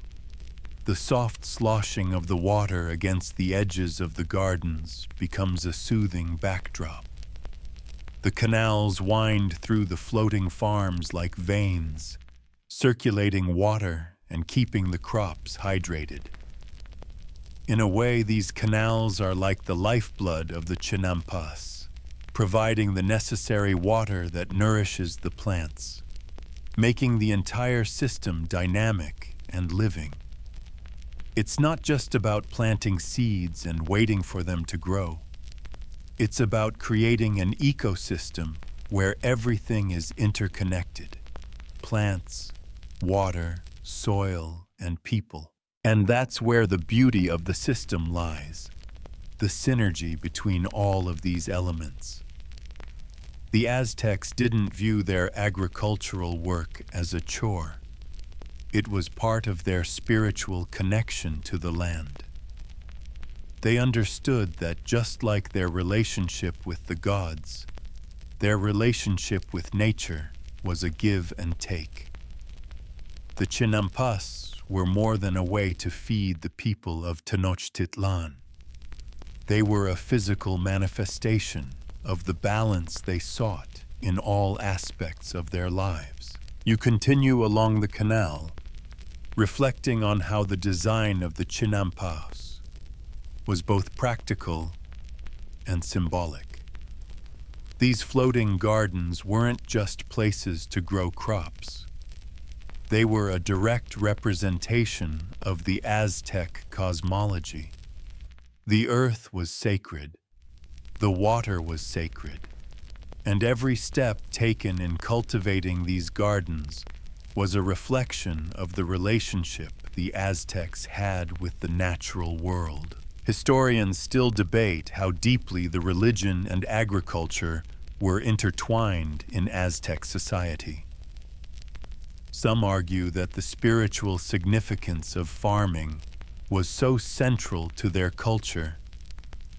the soft sloshing of the water against the edges of the gardens becomes a soothing backdrop. The canals wind through the floating farms like veins, circulating water and keeping the crops hydrated. In a way, these canals are like the lifeblood of the Chinampas, providing the necessary water that nourishes the plants, making the entire system dynamic and living. It's not just about planting seeds and waiting for them to grow. It's about creating an ecosystem where everything is interconnected: plants, water, soil, and people. And that's where the beauty of the system lies, the synergy between all of these elements. The Aztecs didn't view their agricultural work as a chore. It was part of their spiritual connection to the land. They understood that just like their relationship with the gods, their relationship with nature was a give and take. The Chinampas were more than a way to feed the people of Tenochtitlan. They were a physical manifestation of the balance they sought in all aspects of their lives. You continue along the canal, reflecting on how the design of the Chinampas was both practical and symbolic. These floating gardens weren't just places to grow crops. They were a direct representation of the Aztec cosmology. The earth was sacred, the water was sacred, and every step taken in cultivating these gardens was a reflection of the relationship the Aztecs had with the natural world. Historians still debate how deeply the religion and agriculture were intertwined in Aztec society. Some argue that the spiritual significance of farming was so central to their culture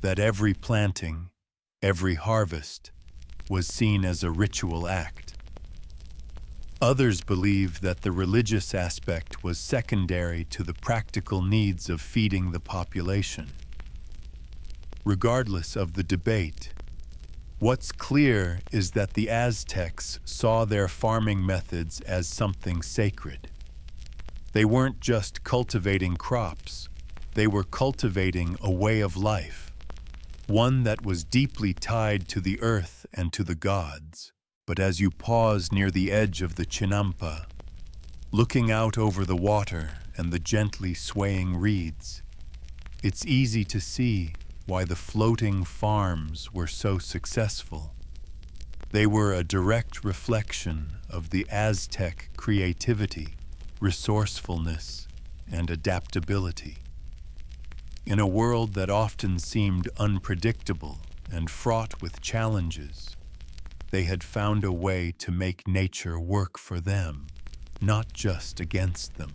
that every planting, every harvest, was seen as a ritual act. Others believe that the religious aspect was secondary to the practical needs of feeding the population. Regardless of the debate, what's clear is that the Aztecs saw their farming methods as something sacred. They weren't just cultivating crops, they were cultivating a way of life, one that was deeply tied to the earth and to the gods. But as you pause near the edge of the Chinampa, looking out over the water and the gently swaying reeds, it's easy to see why the floating farms were so successful. They were a direct reflection of the Aztec creativity, resourcefulness, and adaptability. In a world that often seemed unpredictable and fraught with challenges, they had found a way to make nature work for them, not just against them.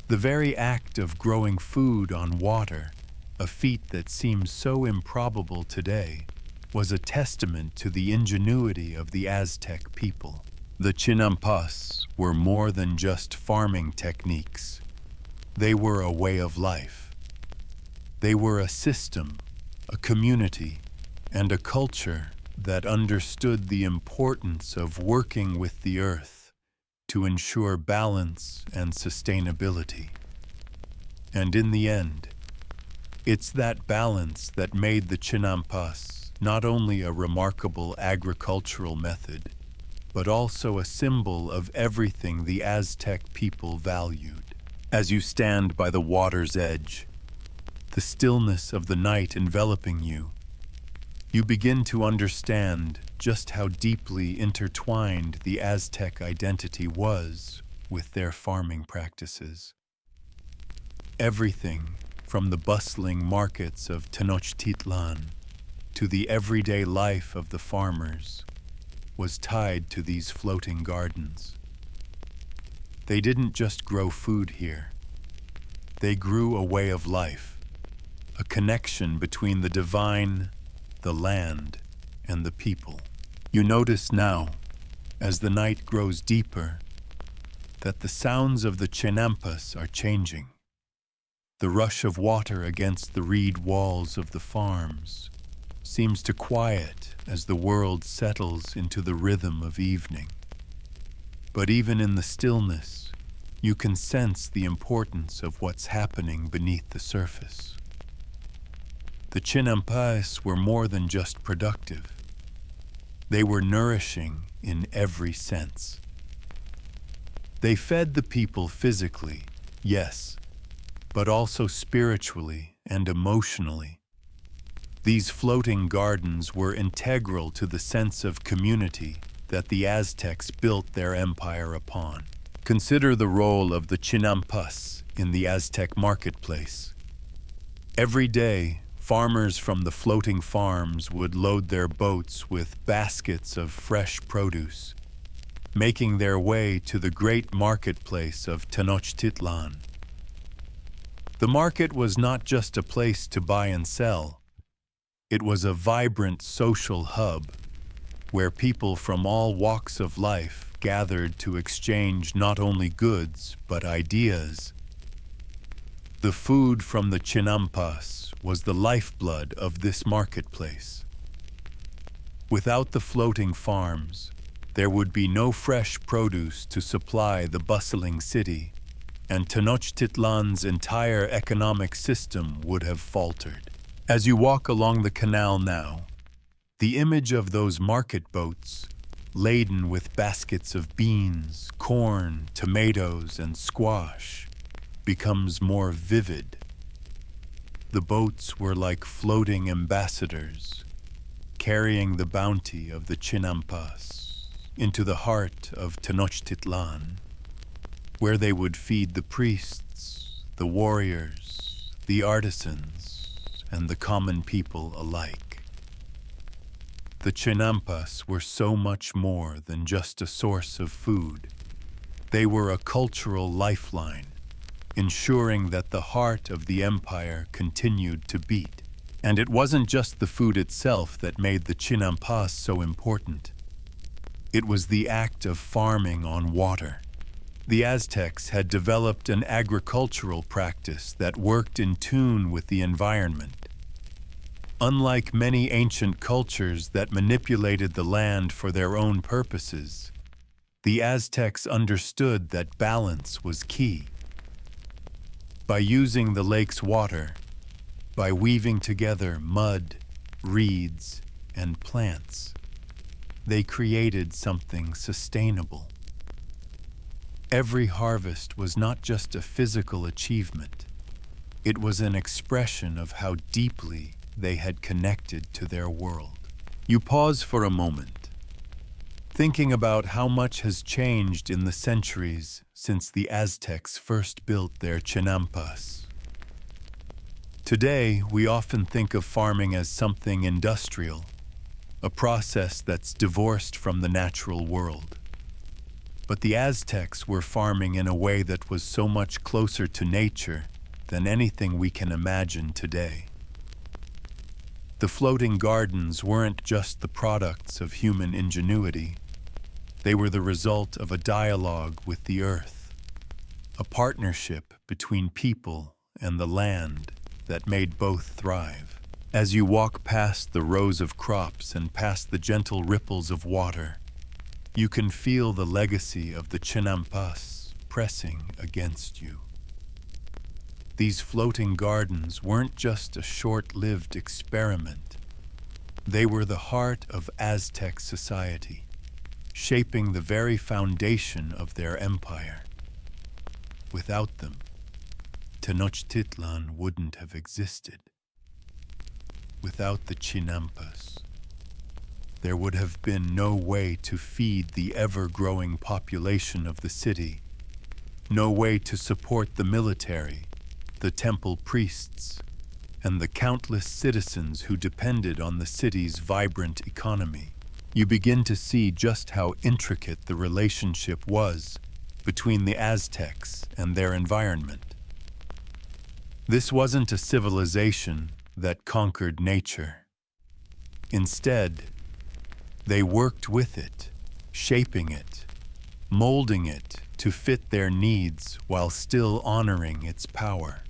The very act of growing food on water, a feat that seems so improbable today, was a testament to the ingenuity of the Aztec people. The Chinampas were more than just farming techniques. They were a way of life. They were a system, a community, and a culture that understood the importance of working with the earth to ensure balance and sustainability. And in the end, it's that balance that made the Chinampas not only a remarkable agricultural method, but also a symbol of everything the Aztec people valued. As you stand by the water's edge, the stillness of the night enveloping you, you begin to understand just how deeply intertwined the Aztec identity was with their farming practices. Everything from the bustling markets of Tenochtitlan to the everyday life of the farmers was tied to these floating gardens. They didn't just grow food here. They grew a way of life, a connection between the divine, the land, and the people. You notice now, as the night grows deeper, that the sounds of the chinampas are changing. The rush of water against the reed walls of the farms seems to quiet as the world settles into the rhythm of evening. But even in the stillness, you can sense the importance of what's happening beneath the surface. The chinampas were more than just productive. They were nourishing in every sense. They fed the people physically, yes, but also spiritually and emotionally. These floating gardens were integral to the sense of community that the Aztecs built their empire upon. Consider the role of the chinampas in the Aztec marketplace. Every day, farmers from the floating farms would load their boats with baskets of fresh produce, making their way to the great marketplace of Tenochtitlan. The market was not just a place to buy and sell. It was a vibrant social hub where people from all walks of life gathered to exchange not only goods but ideas. The food from the chinampas was the lifeblood of this marketplace. Without the floating farms, there would be no fresh produce to supply the bustling city, and Tenochtitlan's entire economic system would have faltered. As you walk along the canal now, the image of those market boats, laden with baskets of beans, corn, tomatoes, and squash, becomes more vivid. The boats were like floating ambassadors, carrying the bounty of the chinampas into the heart of Tenochtitlan, where they would feed the priests, the warriors, the artisans, and the common people alike. The chinampas were so much more than just a source of food. They were a cultural lifeline, ensuring that the heart of the empire continued to beat. And it wasn't just the food itself that made the chinampas so important. It was the act of farming on water. The Aztecs had developed an agricultural practice that worked in tune with the environment. Unlike many ancient cultures that manipulated the land for their own purposes, the Aztecs understood that balance was key. By using the lake's water, by weaving together mud, reeds, and plants, they created something sustainable. Every harvest was not just a physical achievement. It was an expression of how deeply they had connected to their world. You pause for a moment, thinking about how much has changed in the centuries since the Aztecs first built their chinampas. Today, we often think of farming as something industrial, a process that's divorced from the natural world. But the Aztecs were farming in a way that was so much closer to nature than anything we can imagine today. The floating gardens weren't just the products of human ingenuity. They were the result of a dialogue with the earth, a partnership between people and the land that made both thrive. As you walk past the rows of crops and past the gentle ripples of water, you can feel the legacy of the chinampas pressing against you. These floating gardens weren't just a short-lived experiment. They were the heart of Aztec society, shaping the very foundation of their empire. Without them, Tenochtitlan wouldn't have existed. Without the chinampas, there would have been no way to feed the ever-growing population of the city, no way to support the military, the temple priests, and the countless citizens who depended on the city's vibrant economy. You begin to see just how intricate the relationship was between the Aztecs and their environment. This wasn't a civilization that conquered nature. Instead, they worked with it, shaping it, molding it to fit their needs while still honoring its power.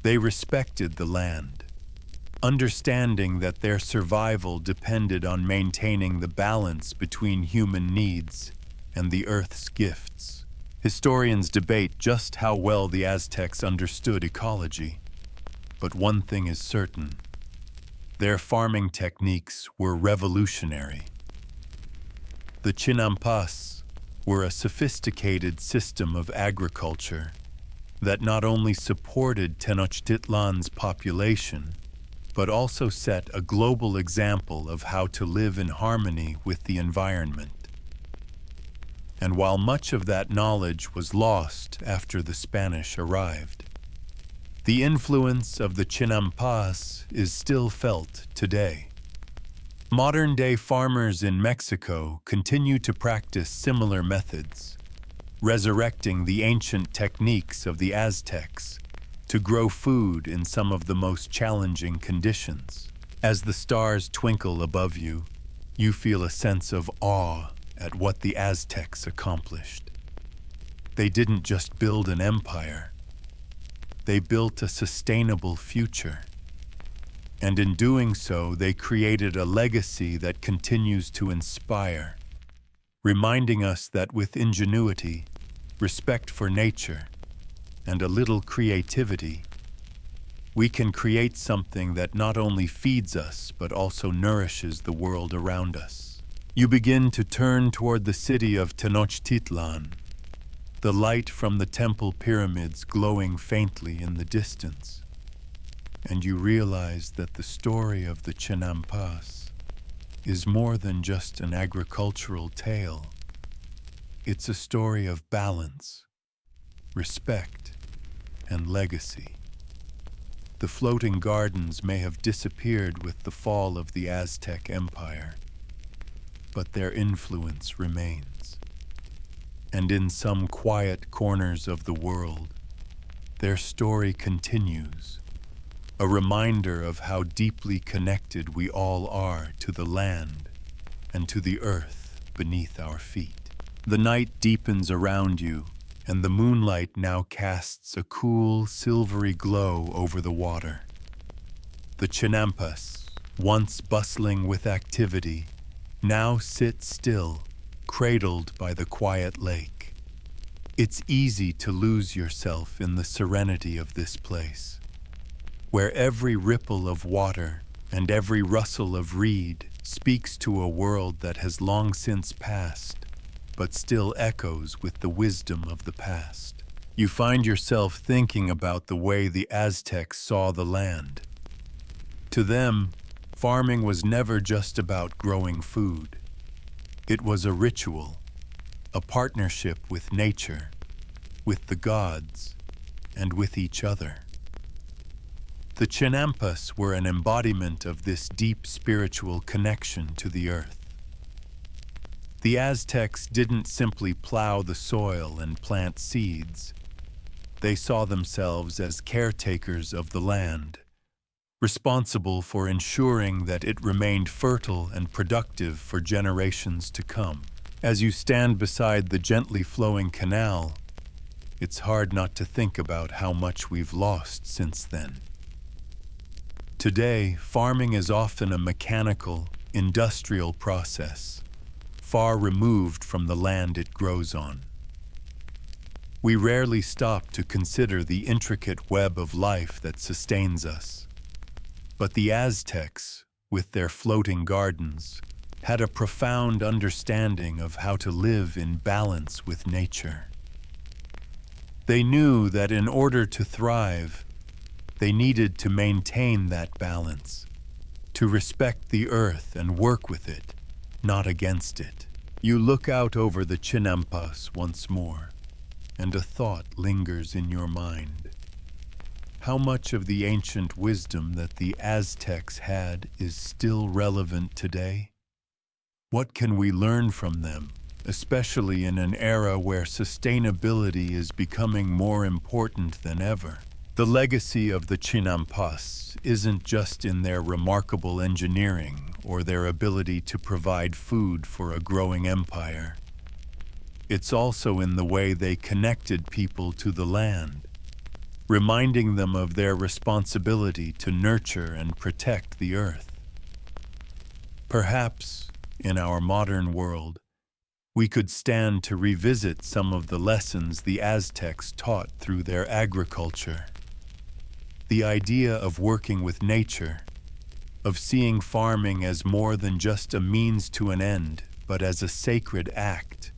They respected the land, understanding that their survival depended on maintaining the balance between human needs and the earth's gifts. Historians debate just how well the Aztecs understood ecology, but one thing is certain: their farming techniques were revolutionary. The Chinampas were a sophisticated system of agriculture that not only supported Tenochtitlan's population, but also set a global example of how to live in harmony with the environment. And while much of that knowledge was lost after the Spanish arrived, the influence of the Chinampas is still felt today. Modern-day farmers in Mexico continue to practice similar methods, resurrecting the ancient techniques of the Aztecs to grow food in some of the most challenging conditions. As the stars twinkle above you, you feel a sense of awe at what the Aztecs accomplished. They didn't just build an empire, they built a sustainable future. And in doing so, they created a legacy that continues to inspire, reminding us that with ingenuity, respect for nature, and a little creativity, we can create something that not only feeds us, but also nourishes the world around us. You begin to turn toward the city of Tenochtitlan, the light from the temple pyramids glowing faintly in the distance, and you realize that the story of the Chinampas is more than just an agricultural tale. It's a story of balance, respect, and legacy. The floating gardens may have disappeared with the fall of the Aztec Empire, but their influence remains. And in some quiet corners of the world, their story continues, a reminder of how deeply connected we all are to the land and to the earth beneath our feet. The night deepens around you, and the moonlight now casts a cool, silvery glow over the water. The Chinampas, once bustling with activity, now sit still, cradled by the quiet lake. It's easy to lose yourself in the serenity of this place, where every ripple of water and every rustle of reed speaks to a world that has long since passed, but still echoes with the wisdom of the past. You find yourself thinking about the way the Aztecs saw the land. To them, farming was never just about growing food. It was a ritual, a partnership with nature, with the gods, and with each other. The Chinampas were an embodiment of this deep spiritual connection to the earth. The Aztecs didn't simply plow the soil and plant seeds. They saw themselves as caretakers of the land, responsible for ensuring that it remained fertile and productive for generations to come. As you stand beside the gently flowing canal, it's hard not to think about how much we've lost since then. Today, farming is often a mechanical, industrial process, far removed from the land it grows on. We rarely stop to consider the intricate web of life that sustains us. But the Aztecs, with their floating gardens, had a profound understanding of how to live in balance with nature. They knew that in order to thrive, they needed to maintain that balance, to respect the earth and work with it, not against it. You look out over the Chinampas once more, and a thought lingers in your mind. How much of the ancient wisdom that the Aztecs had is still relevant today? What can we learn from them, especially in an era where sustainability is becoming more important than ever? The legacy of the Chinampas isn't just in their remarkable engineering or their ability to provide food for a growing empire. It's also in the way they connected people to the land, reminding them of their responsibility to nurture and protect the earth. Perhaps, in our modern world, we could stand to revisit some of the lessons the Aztecs taught through their agriculture. The idea of working with nature, of seeing farming as more than just a means to an end, but as a sacred act,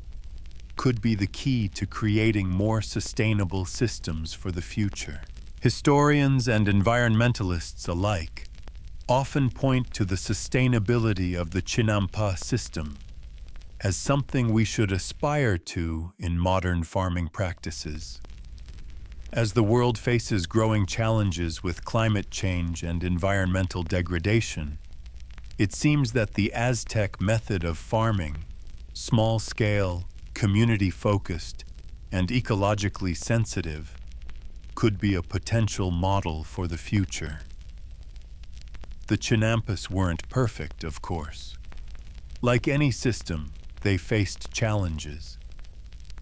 could be the key to creating more sustainable systems for the future. Historians and environmentalists alike often point to the sustainability of the Chinampa system as something we should aspire to in modern farming practices. As the world faces growing challenges with climate change and environmental degradation, it seems that the Aztec method of farming, small-scale, community-focused, and ecologically sensitive, could be a potential model for the future. The Chinampas weren't perfect, of course. Like any system, they faced challenges,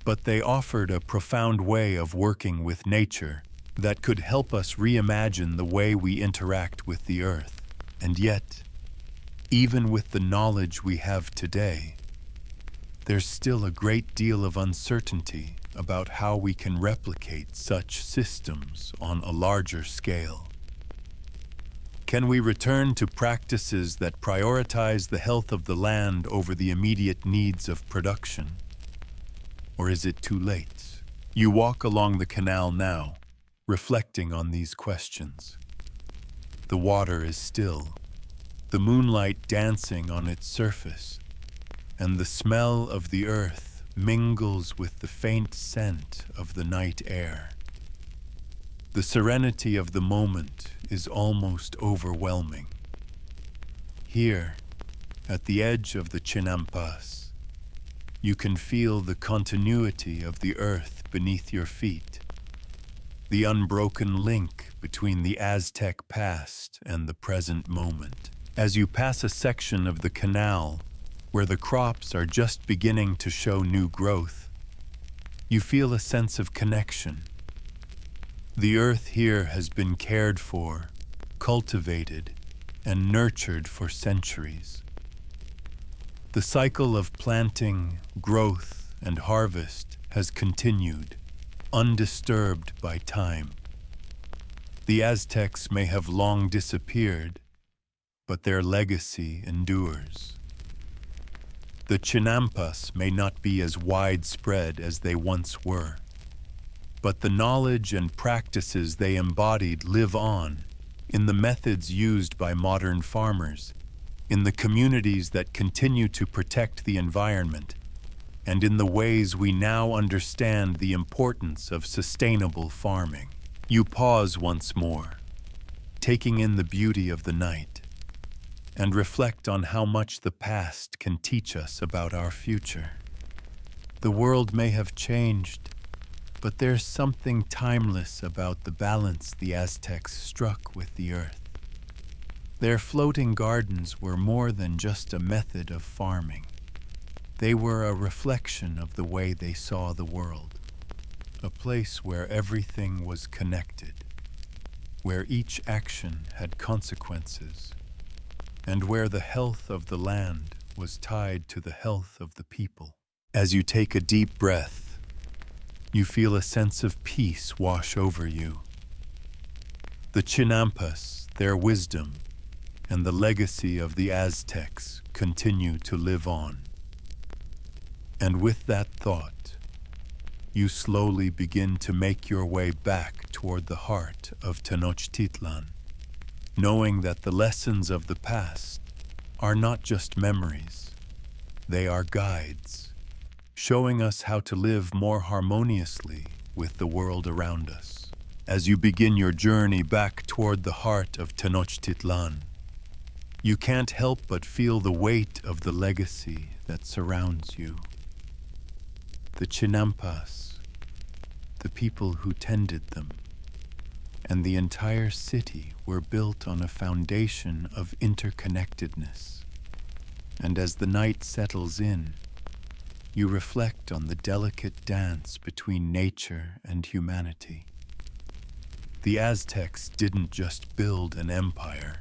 but they offered a profound way of working with nature that could help us reimagine the way we interact with the earth. And yet, even with the knowledge we have today, there's still a great deal of uncertainty about how we can replicate such systems on a larger scale. Can we return to practices that prioritize the health of the land over the immediate needs of production? Or is it too late? You walk along the canal now, reflecting on these questions. The water is still, the moonlight dancing on its surface, and the smell of the earth mingles with the faint scent of the night air. The serenity of the moment is almost overwhelming. Here, at the edge of the Chinampas, you can feel the continuity of the earth beneath your feet, the unbroken link between the Aztec past and the present moment. As you pass a section of the canal where the crops are just beginning to show new growth, you feel a sense of connection. The earth here has been cared for, cultivated, and nurtured for centuries. The cycle of planting, growth, and harvest has continued, undisturbed by time. The Aztecs may have long disappeared, but their legacy endures. The Chinampas may not be as widespread as they once were, but the knowledge and practices they embodied live on in the methods used by modern farmers, in the communities that continue to protect the environment, and in the ways we now understand the importance of sustainable farming. You pause once more, taking in the beauty of the night, and reflect on how much the past can teach us about our future. The world may have changed, but there's something timeless about the balance the Aztecs struck with the earth. Their floating gardens were more than just a method of farming. They were a reflection of the way they saw the world, a place where everything was connected, where each action had consequences, and where the health of the land was tied to the health of the people. As you take a deep breath, you feel a sense of peace wash over you. The Chinampas, their wisdom, and the legacy of the Aztecs continue to live on. And with that thought, you slowly begin to make your way back toward the heart of Tenochtitlan, knowing that the lessons of the past are not just memories, they are guides, showing us how to live more harmoniously with the world around us. As you begin your journey back toward the heart of Tenochtitlan, you can't help but feel the weight of the legacy that surrounds you. The Chinampas, the people who tended them, and the entire city were built on a foundation of interconnectedness. And as the night settles in, you reflect on the delicate dance between nature and humanity. The Aztecs didn't just build an empire.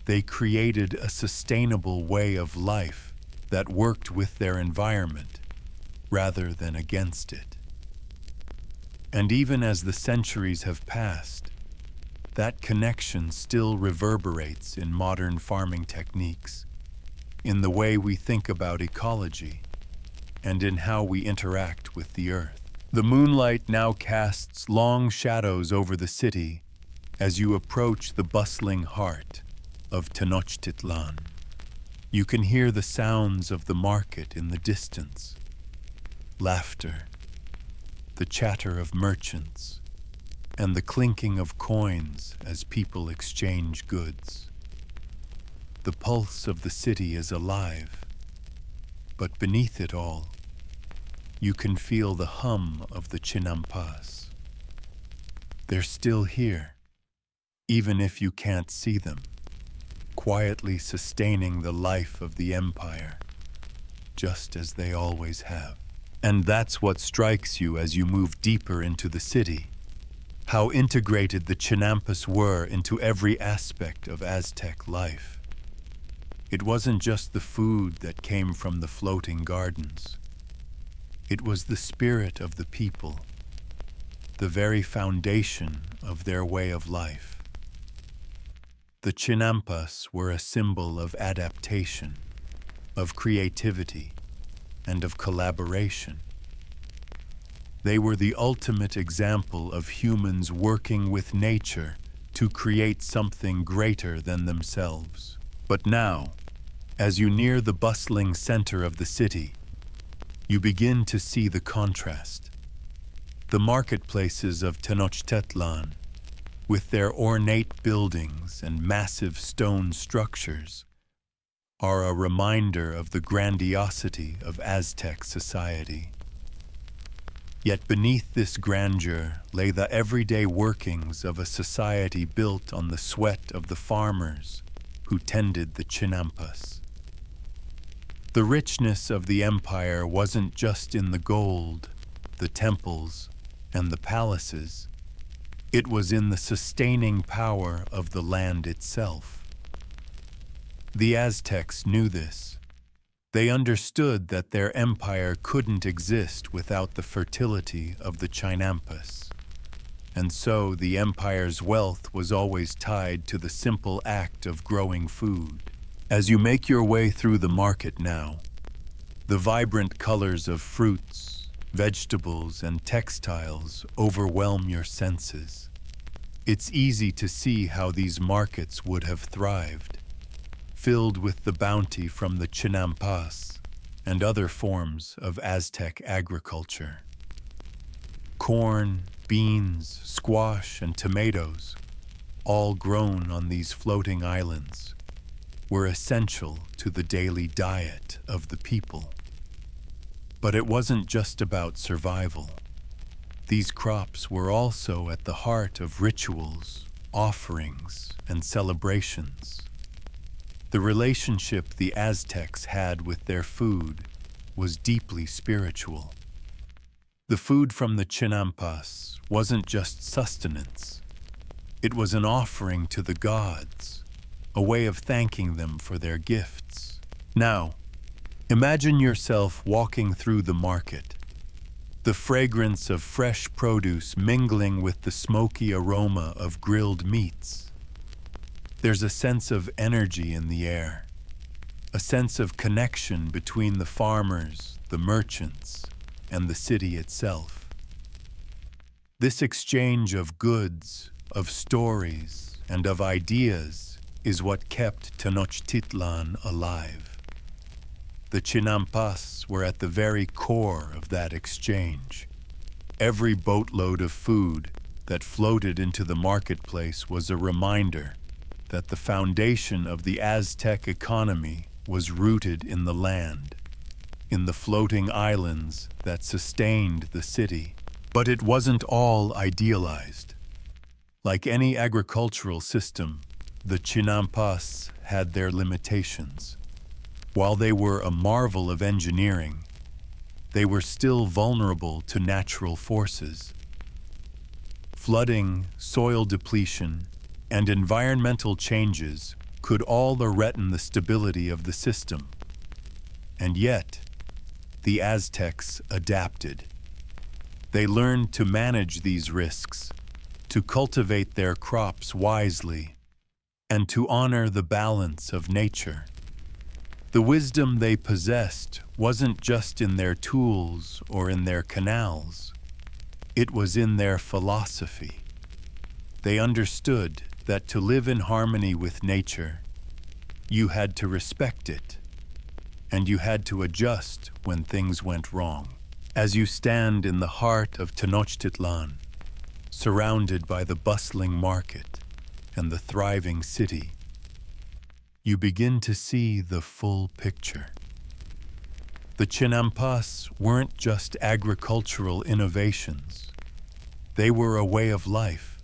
They created a sustainable way of life that worked with their environment rather than against it. And even as the centuries have passed, that connection still reverberates in modern farming techniques, in the way we think about ecology, and in how we interact with the earth. The moonlight now casts long shadows over the city as you approach the bustling heart of Tenochtitlan. You can hear the sounds of the market in the distance, laughter, the chatter of merchants, and the clinking of coins as people exchange goods. The pulse of the city is alive, but beneath it all, you can feel the hum of the Chinampas. They're still here, even if you can't see them, quietly sustaining the life of the empire, just as they always have. And that's what strikes you as you move deeper into the city, how integrated the Chinampas were into every aspect of Aztec life. It wasn't just the food that came from the floating gardens. It was the spirit of the people, the very foundation of their way of life. The Chinampas were a symbol of adaptation, of creativity, and of collaboration. They were the ultimate example of humans working with nature to create something greater than themselves. But now, as you near the bustling center of the city, you begin to see the contrast. The marketplaces of Tenochtitlan, with their ornate buildings and massive stone structures, are a reminder of the grandiosity of Aztec society. Yet beneath this grandeur lay the everyday workings of a society built on the sweat of the farmers who tended the Chinampas. The richness of the empire wasn't just in the gold, the temples, and the palaces. It was in the sustaining power of the land itself. The Aztecs knew this. They understood that their empire couldn't exist without the fertility of the Chinampas. And so the empire's wealth was always tied to the simple act of growing food. As you make your way through the market now, the vibrant colors of fruits, vegetables, and textiles overwhelm your senses. It's easy to see how these markets would have thrived, filled with the bounty from the Chinampas and other forms of Aztec agriculture. Corn, beans, squash, and tomatoes, all grown on these floating islands, were essential to the daily diet of the people. But it wasn't just about survival. These crops were also at the heart of rituals, offerings, and celebrations. The relationship the Aztecs had with their food was deeply spiritual. The food from the Chinampas wasn't just sustenance. It was an offering to the gods, a way of thanking them for their gifts. Now, imagine yourself walking through the market, the fragrance of fresh produce mingling with the smoky aroma of grilled meats. There's a sense of energy in the air, a sense of connection between the farmers, the merchants, and the city itself. This exchange of goods, of stories, and of ideas is what kept Tenochtitlan alive. The Chinampas were at the very core of that exchange. Every boatload of food that floated into the marketplace was a reminder that the foundation of the Aztec economy was rooted in the land, in the floating islands that sustained the city. But it wasn't all idealized. Like any agricultural system, the Chinampas had their limitations. While they were a marvel of engineering, they were still vulnerable to natural forces. Flooding, soil depletion, and environmental changes could all threaten the stability of the system. And yet, the Aztecs adapted. They learned to manage these risks, to cultivate their crops wisely, and to honor the balance of nature. The wisdom they possessed wasn't just in their tools or in their canals. It was in their philosophy. They understood that to live in harmony with nature, you had to respect it, and you had to adjust when things went wrong. As you stand in the heart of Tenochtitlan, surrounded by the bustling market and the thriving city, you begin to see the full picture. The Chinampas weren't just agricultural innovations. They were a way of life,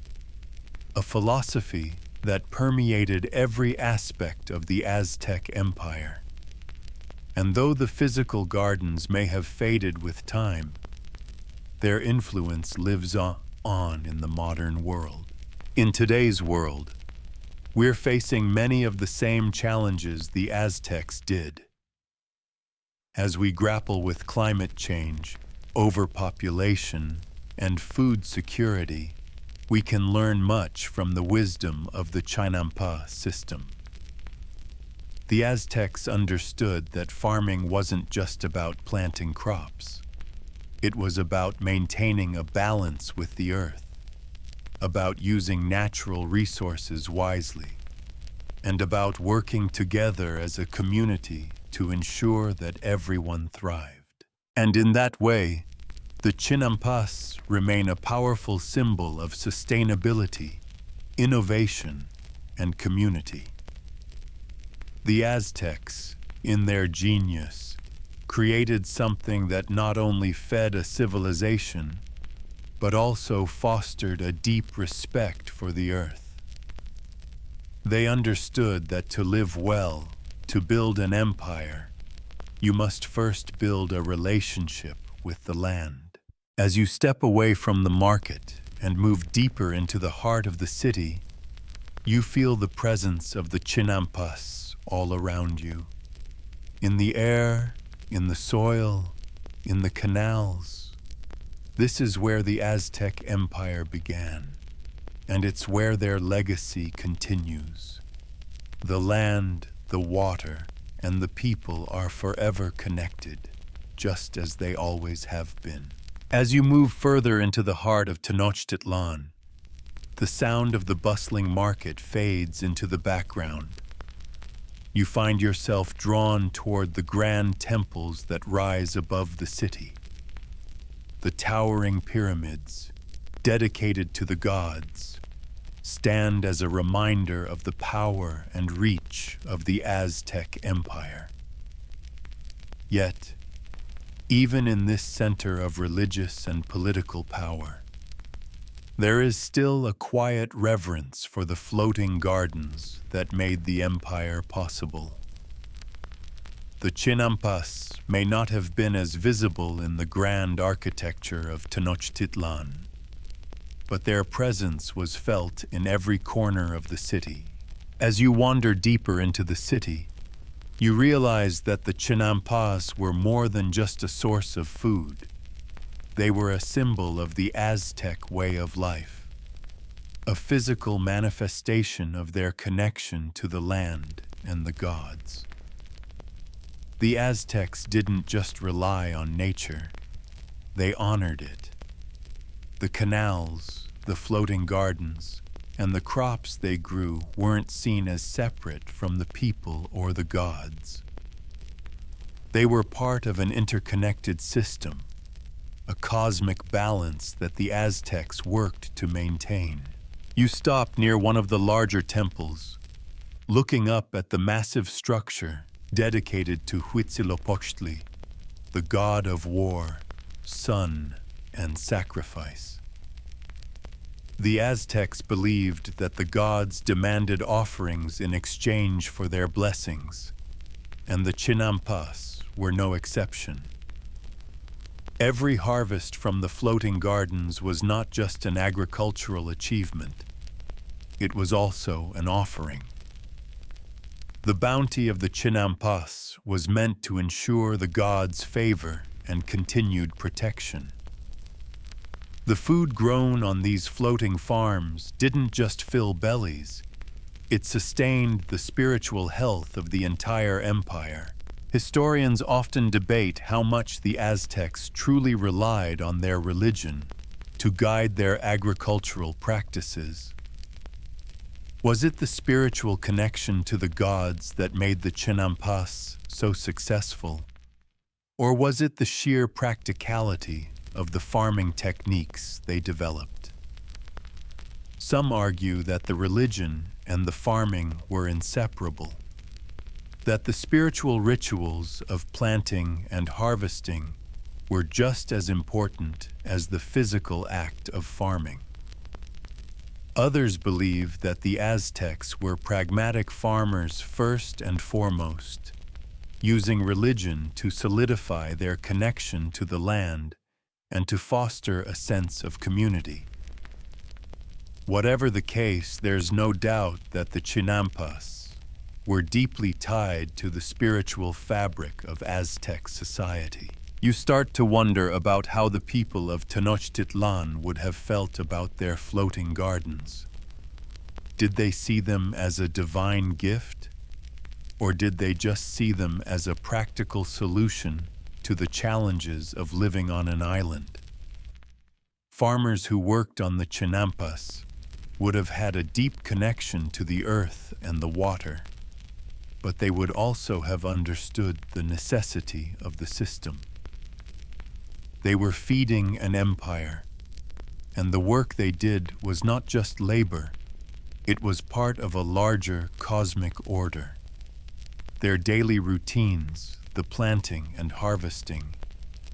a philosophy that permeated every aspect of the Aztec Empire. And though the physical gardens may have faded with time, their influence lives on in the modern world. In today's world, we're facing many of the same challenges the Aztecs did. As we grapple with climate change, overpopulation, and food security, we can learn much from the wisdom of the Chinampa system. The Aztecs understood that farming wasn't just about planting crops. It was about maintaining a balance with the earth, about using natural resources wisely, and about working together as a community to ensure that everyone thrived. And in that way, the Chinampas remain a powerful symbol of sustainability, innovation, and community. The Aztecs, in their genius, created something that not only fed a civilization, but also fostered a deep respect for the earth. They understood that to live well, to build an empire, you must first build a relationship with the land. As you step away from the market and move deeper into the heart of the city, you feel the presence of the Chinampas all around you. In the air, in the soil, in the canals. This is where the Aztec Empire began, and it's where their legacy continues. The land, the water, and the people are forever connected, just as they always have been. As you move further into the heart of Tenochtitlan, the sound of the bustling market fades into the background. You find yourself drawn toward the grand temples that rise above the city. The towering pyramids, dedicated to the gods, stand as a reminder of the power and reach of the Aztec Empire. Yet, even in this center of religious and political power, there is still a quiet reverence for the floating gardens that made the empire possible. The Chinampas may not have been as visible in the grand architecture of Tenochtitlan, but their presence was felt in every corner of the city. As you wander deeper into the city, you realize that the Chinampas were more than just a source of food. They were a symbol of the Aztec way of life, a physical manifestation of their connection to the land and the gods. The Aztecs didn't just rely on nature, they honored it. The canals, the floating gardens, and the crops they grew weren't seen as separate from the people or the gods. They were part of an interconnected system, a cosmic balance that the Aztecs worked to maintain. You stop near one of the larger temples, looking up at the massive structure dedicated to Huitzilopochtli, the god of war, sun, and sacrifice. The Aztecs believed that the gods demanded offerings in exchange for their blessings, and the Chinampas were no exception. Every harvest from the floating gardens was not just an agricultural achievement, it was also an offering. The bounty of the Chinampas was meant to ensure the gods' favor and continued protection. The food grown on these floating farms didn't just fill bellies, it sustained the spiritual health of the entire empire. Historians often debate how much the Aztecs truly relied on their religion to guide their agricultural practices. Was it the spiritual connection to the gods that made the Chinampas so successful? Or was it the sheer practicality of the farming techniques they developed? Some argue that the religion and the farming were inseparable, that the spiritual rituals of planting and harvesting were just as important as the physical act of farming. Others believe that the Aztecs were pragmatic farmers first and foremost, using religion to solidify their connection to the land and to foster a sense of community. Whatever the case, there's no doubt that the Chinampas were deeply tied to the spiritual fabric of Aztec society. You start to wonder about how the people of Tenochtitlan would have felt about their floating gardens. Did they see them as a divine gift? Or did they just see them as a practical solution to the challenges of living on an island? Farmers who worked on the Chinampas would have had a deep connection to the earth and the water, but they would also have understood the necessity of the system. They were feeding an empire, and the work they did was not just labor, it was part of a larger cosmic order. Their daily routines, the planting and harvesting,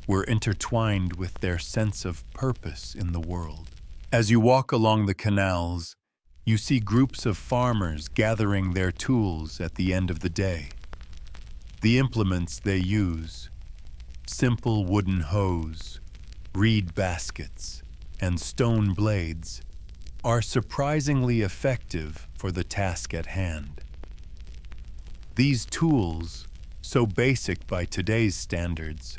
were intertwined with their sense of purpose in the world. As you walk along the canals, you see groups of farmers gathering their tools at the end of the day. The implements they use, simple wooden hoes, reed baskets, and stone blades, are surprisingly effective for the task at hand. These tools, so basic by today's standards,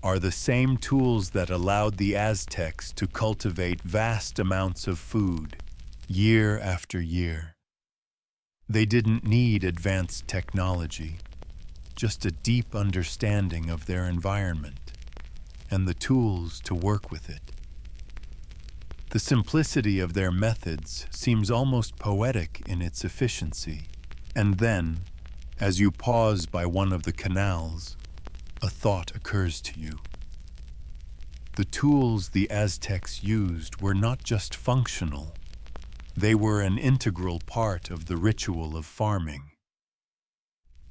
are the same tools that allowed the Aztecs to cultivate vast amounts of food, year after year. They didn't need advanced technology, just a deep understanding of their environment and the tools to work with it. The simplicity of their methods seems almost poetic in its efficiency, and then, as you pause by one of the canals, a thought occurs to you. The tools the Aztecs used were not just functional, they were an integral part of the ritual of farming.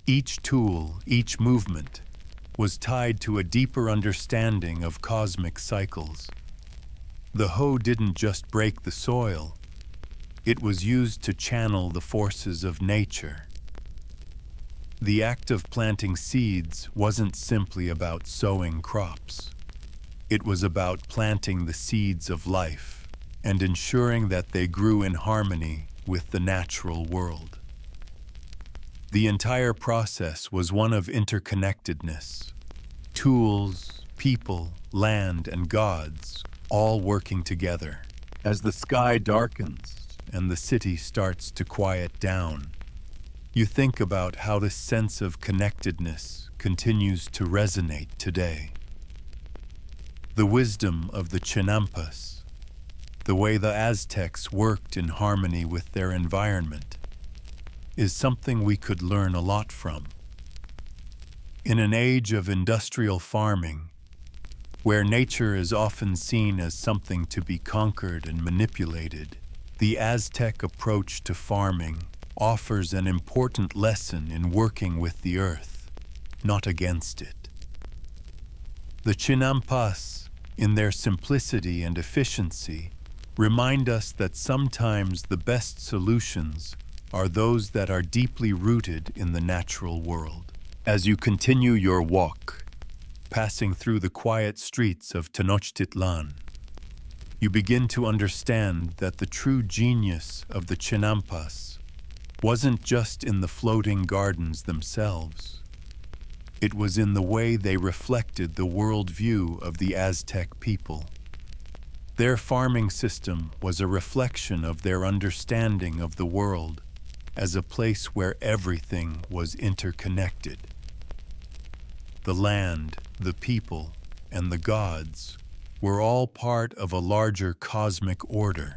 Each tool, each movement, was tied to a deeper understanding of cosmic cycles. The hoe didn't just break the soil, it was used to channel the forces of nature. The act of planting seeds wasn't simply about sowing crops. It was about planting the seeds of life and ensuring that they grew in harmony with the natural world. The entire process was one of interconnectedness. Tools, people, land, and gods all working together. As the sky darkens and the city starts to quiet down, you think about how this sense of connectedness continues to resonate today. The wisdom of the Chinampas, the way the Aztecs worked in harmony with their environment, is something we could learn a lot from. In an age of industrial farming, where nature is often seen as something to be conquered and manipulated, the Aztec approach to farming offers an important lesson in working with the earth, not against it. The Chinampas, in their simplicity and efficiency, remind us that sometimes the best solutions are those that are deeply rooted in the natural world. As you continue your walk, passing through the quiet streets of Tenochtitlan, you begin to understand that the true genius of the Chinampas wasn't just in the floating gardens themselves. It was in the way they reflected the worldview of the Aztec people. Their farming system was a reflection of their understanding of the world as a place where everything was interconnected. The land, the people, and the gods were all part of a larger cosmic order,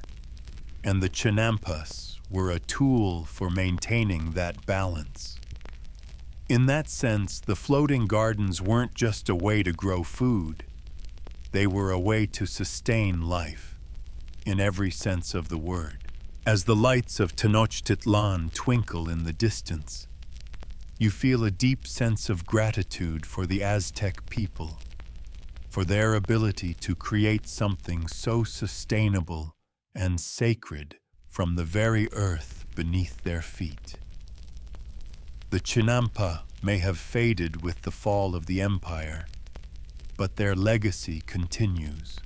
and the Chinampas were a tool for maintaining that balance. In that sense, the floating gardens weren't just a way to grow food. They were a way to sustain life, in every sense of the word. As the lights of Tenochtitlan twinkle in the distance, you feel a deep sense of gratitude for the Aztec people, for their ability to create something so sustainable and sacred from the very earth beneath their feet. The Chinampa may have faded with the fall of the empire, but their legacy continues.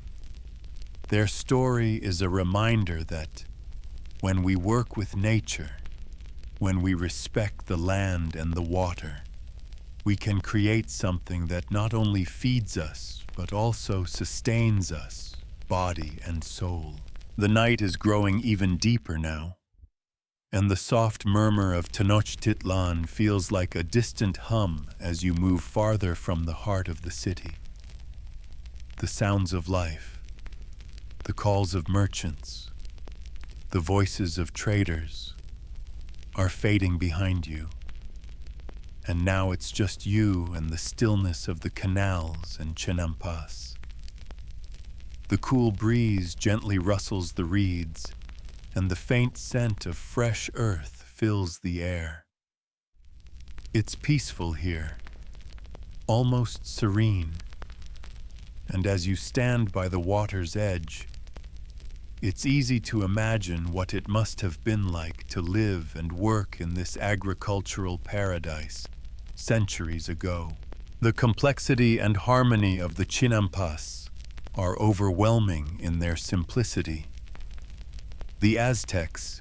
Their story is a reminder that when we work with nature, when we respect the land and the water, we can create something that not only feeds us, but also sustains us, body and soul. The night is growing even deeper now, and the soft murmur of Tenochtitlan feels like a distant hum as you move farther from the heart of the city. The sounds of life, the calls of merchants, the voices of traders are fading behind you, and now it's just you and the stillness of the canals and Chinampas. The cool breeze gently rustles the reeds, and the faint scent of fresh earth fills the air. It's peaceful here, almost serene, and as you stand by the water's edge, it's easy to imagine what it must have been like to live and work in this agricultural paradise centuries ago. The complexity and harmony of the Chinampas are overwhelming in their simplicity. The Aztecs,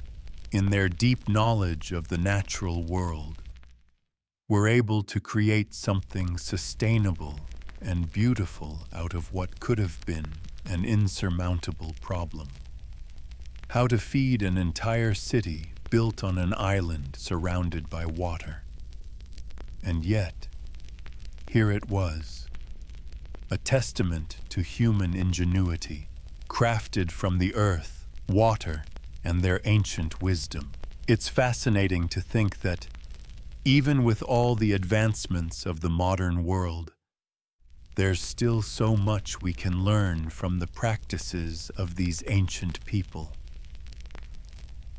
in their deep knowledge of the natural world, were able to create something sustainable and beautiful out of what could have been an insurmountable problem. How to feed an entire city built on an island surrounded by water. And yet, here it was, a testament to human ingenuity, crafted from the earth, water, and their ancient wisdom. It's fascinating to think that, even with all the advancements of the modern world, there's still so much we can learn from the practices of these ancient people.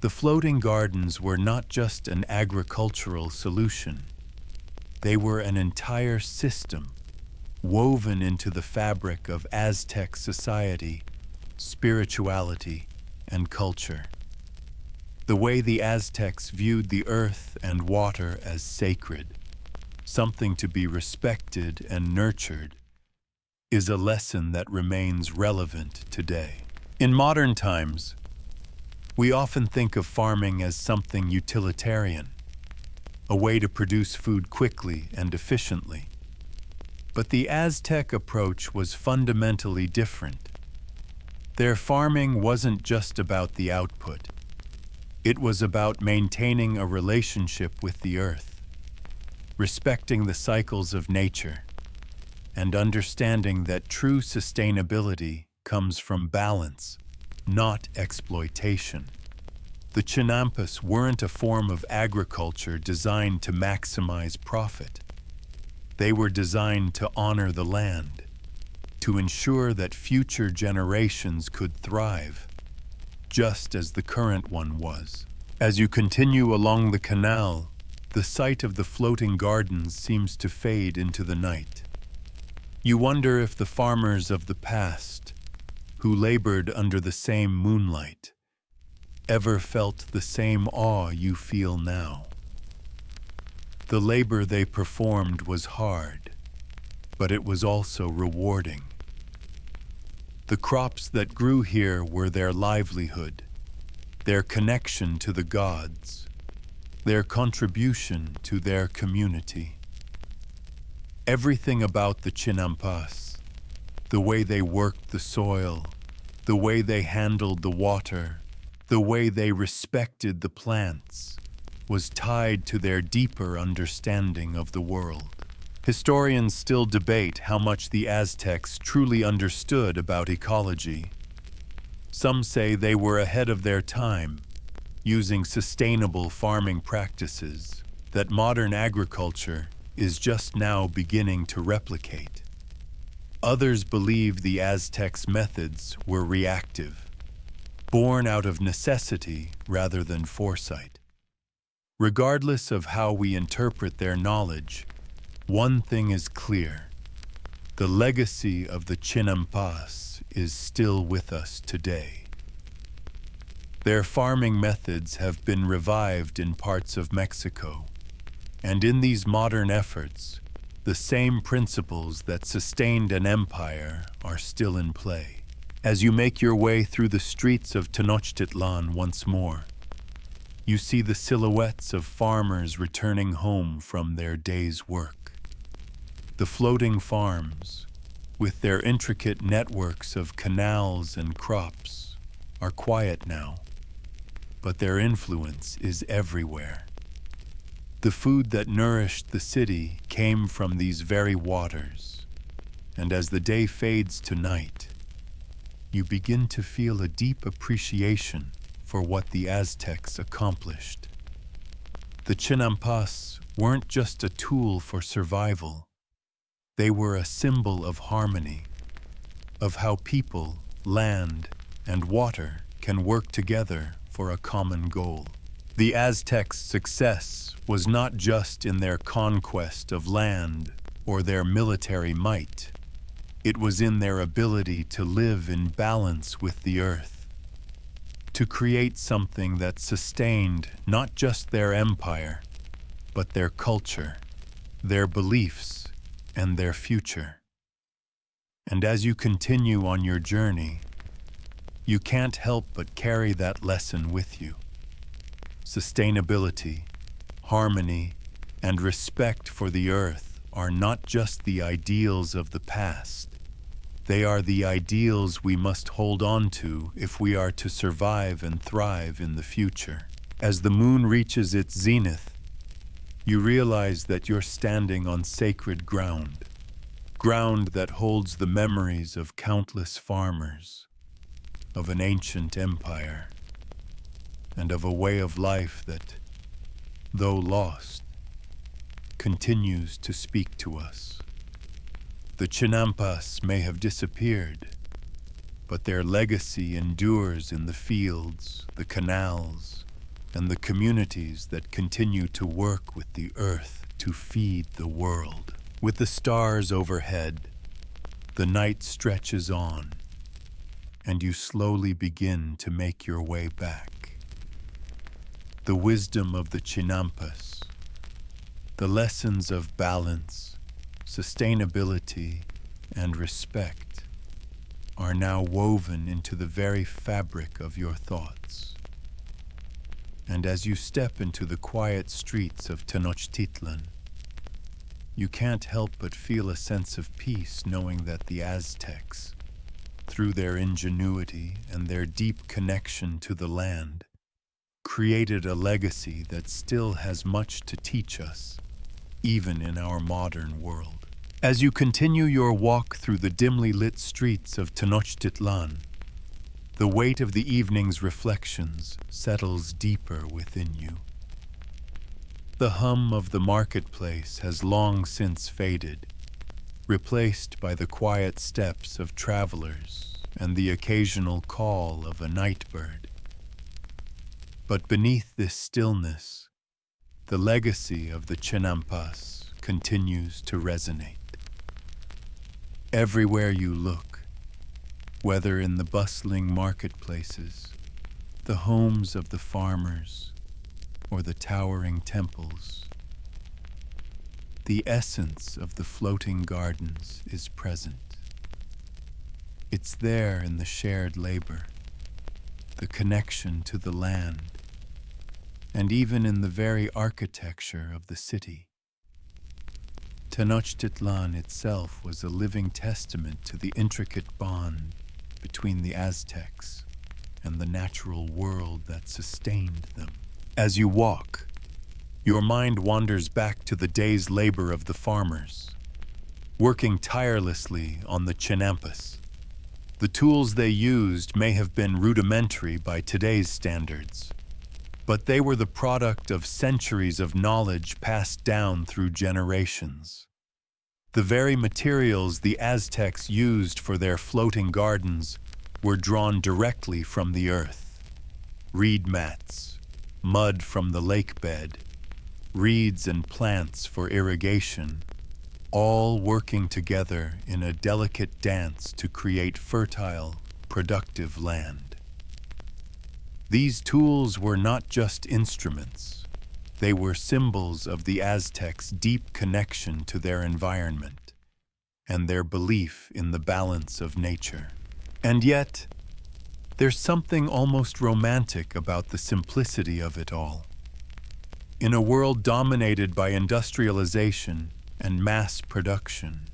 The floating gardens were not just an agricultural solution. They were an entire system, woven into the fabric of Aztec society, spirituality, and culture. The way the Aztecs viewed the earth and water as sacred, something to be respected and nurtured, is a lesson that remains relevant today. In modern times, we often think of farming as something utilitarian, a way to produce food quickly and efficiently. But the Aztec approach was fundamentally different. Their farming wasn't just about the output. It was about maintaining a relationship with the earth, respecting the cycles of nature, and understanding that true sustainability comes from balance, not exploitation. The Chinampas weren't a form of agriculture designed to maximize profit. They were designed to honor the land, to ensure that future generations could thrive, just as the current one was. As you continue along the canal, the sight of the floating gardens seems to fade into the night. You wonder if the farmers of the past who labored under the same moonlight, ever felt the same awe you feel now. The labor they performed was hard, but it was also rewarding. The crops that grew here were their livelihood, their connection to the gods, their contribution to their community. Everything about the Chinampas, the way they worked the soil, the way they handled the water, the way they respected the plants, was tied to their deeper understanding of the world. Historians still debate how much the Aztecs truly understood about ecology. Some say they were ahead of their time, using sustainable farming practices that modern agriculture is just now beginning to replicate. Others believe the Aztecs' methods were reactive, born out of necessity rather than foresight. Regardless of how we interpret their knowledge, one thing is clear: the legacy of the Chinampas is still with us today. Their farming methods have been revived in parts of Mexico, and in these modern efforts, the same principles that sustained an empire are still in play. As you make your way through the streets of Tenochtitlan once more, you see the silhouettes of farmers returning home from their day's work. The floating farms, with their intricate networks of canals and crops, are quiet now, but their influence is everywhere. The food that nourished the city came from these very waters, and as the day fades to night, you begin to feel a deep appreciation for what the Aztecs accomplished. The Chinampas weren't just a tool for survival. They were a symbol of harmony, of how people, land, and water can work together for a common goal. The Aztecs' success was not just in their conquest of land or their military might. It was in their ability to live in balance with the earth, to create something that sustained not just their empire, but their culture, their beliefs, and their future. And as you continue on your journey, you can't help but carry that lesson with you. Sustainability, harmony, and respect for the earth are not just the ideals of the past. They are the ideals we must hold on to if we are to survive and thrive in the future. As the moon reaches its zenith, you realize that you're standing on sacred ground, ground that holds the memories of countless farmers, of an ancient empire, and of a way of life that, though lost, continues to speak to us. The Chinampas may have disappeared, but their legacy endures in the fields, the canals, and the communities that continue to work with the earth to feed the world. With the stars overhead, the night stretches on, and you slowly begin to make your way back. The wisdom of the Chinampas, the lessons of balance, sustainability, and respect are now woven into the very fabric of your thoughts. And as you step into the quiet streets of Tenochtitlan, you can't help but feel a sense of peace knowing that the Aztecs, through their ingenuity and their deep connection to the land, created a legacy that still has much to teach us, even in our modern world. As you continue your walk through the dimly lit streets of Tenochtitlan, the weight of the evening's reflections settles deeper within you. The hum of the marketplace has long since faded, replaced by the quiet steps of travelers and the occasional call of a night bird. But beneath this stillness, the legacy of the Chinampas continues to resonate. Everywhere you look, whether in the bustling marketplaces, the homes of the farmers, or the towering temples. The essence of the floating gardens is present. It's there in the shared labor, the connection to the land, and even in the very architecture of the city. Tenochtitlan itself was a living testament to the intricate bond between the Aztecs and the natural world that sustained them. As you walk, your mind wanders back to the day's labor of the farmers, working tirelessly on the chinampas. The tools they used may have been rudimentary by today's standards, but they were the product of centuries of knowledge passed down through generations. The very materials the Aztecs used for their floating gardens were drawn directly from the earth. Reed mats, mud from the lake bed, reeds and plants for irrigation, all working together in a delicate dance to create fertile, productive land. These tools were not just instruments. They were symbols of the Aztecs' deep connection to their environment and their belief in the balance of nature. And yet, there's something almost romantic about the simplicity of it all. In a world dominated by industrialization and mass production,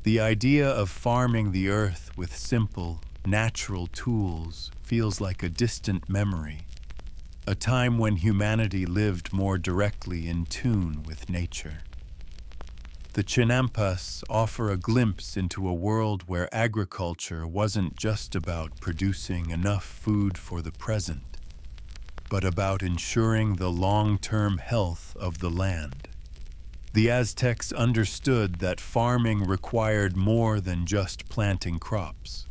the idea of farming the earth with simple, natural tools feels like a distant memory, a time when humanity lived more directly in tune with nature. The chinampas offer a glimpse into a world where agriculture wasn't just about producing enough food for the present, but about ensuring the long-term health of the land. The Aztecs understood that farming required more than just planting crops.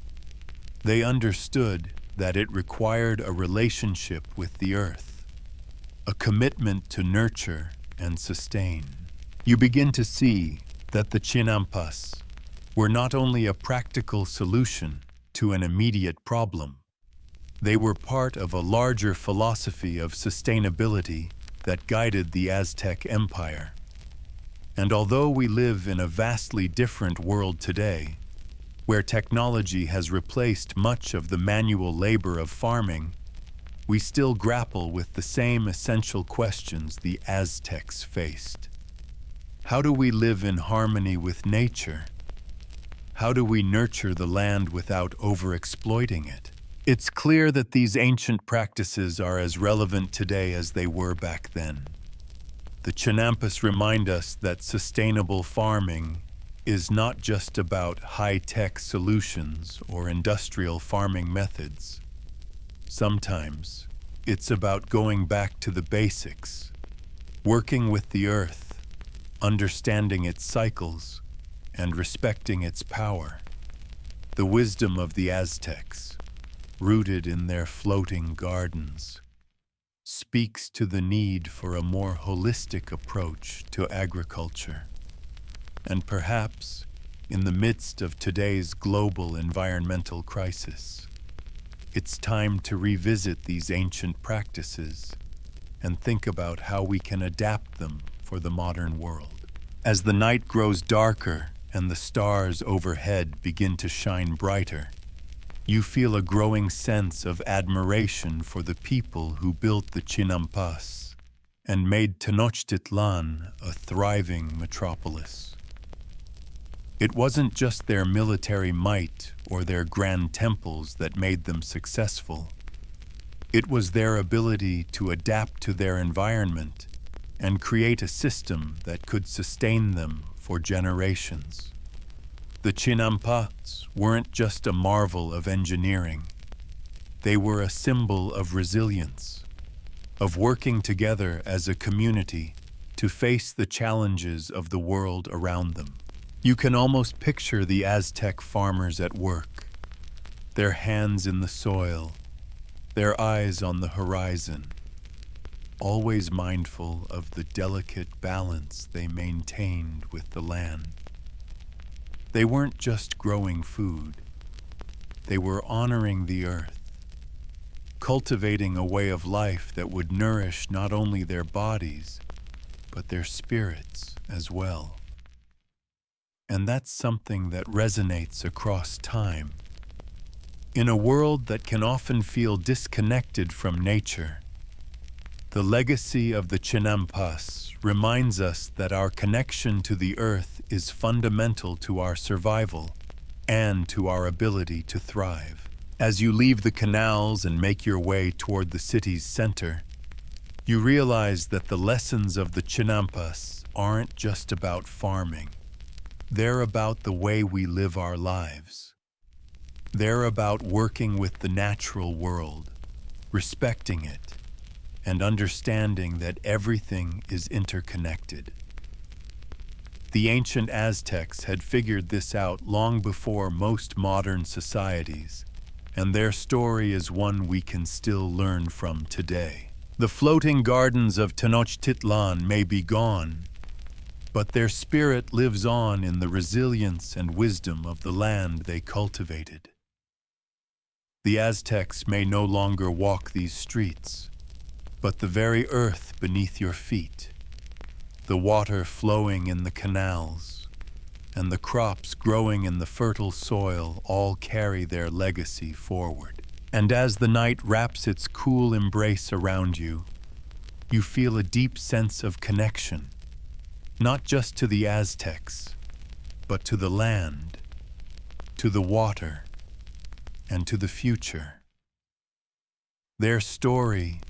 They understood that it required a relationship with the earth, a commitment to nurture and sustain. You begin to see that the chinampas were not only a practical solution to an immediate problem, they were part of a larger philosophy of sustainability that guided the Aztec Empire. And although we live in a vastly different world today, where technology has replaced much of the manual labor of farming, we still grapple with the same essential questions the Aztecs faced. How do we live in harmony with nature? How do we nurture the land without overexploiting it? It's clear that these ancient practices are as relevant today as they were back then. The chinampas remind us that sustainable farming is not just about high-tech solutions or industrial farming methods. Sometimes it's about going back to the basics, working with the earth, understanding its cycles, and respecting its power. The wisdom of the Aztecs, rooted in their floating gardens, speaks to the need for a more holistic approach to agriculture. And perhaps, in the midst of today's global environmental crisis, it's time to revisit these ancient practices and think about how we can adapt them for the modern world. As the night grows darker and the stars overhead begin to shine brighter, you feel a growing sense of admiration for the people who built the chinampas and made Tenochtitlan a thriving metropolis. It wasn't just their military might or their grand temples that made them successful. It was their ability to adapt to their environment and create a system that could sustain them for generations. The chinampas weren't just a marvel of engineering. They were a symbol of resilience, of working together as a community to face the challenges of the world around them. You can almost picture the Aztec farmers at work, their hands in the soil, their eyes on the horizon, always mindful of the delicate balance they maintained with the land. They weren't just growing food. They were honoring the earth, cultivating a way of life that would nourish not only their bodies, but their spirits as well. And that's something that resonates across time. In a world that can often feel disconnected from nature, the legacy of the Chinampas reminds us that our connection to the earth is fundamental to our survival and to our ability to thrive. As you leave the canals and make your way toward the city's center, you realize that the lessons of the Chinampas aren't just about farming. They're about the way we live our lives. They're about working with the natural world, respecting it, and understanding that everything is interconnected. The ancient Aztecs had figured this out long before most modern societies, and their story is one we can still learn from today. The floating gardens of Tenochtitlan may be gone, but their spirit lives on in the resilience and wisdom of the land they cultivated. The Aztecs may no longer walk these streets, but the very earth beneath your feet, the water flowing in the canals, and the crops growing in the fertile soil all carry their legacy forward. And as the night wraps its cool embrace around you, you feel a deep sense of connection, not just to the Aztecs, but to the land, to the water, and to the future. Their story,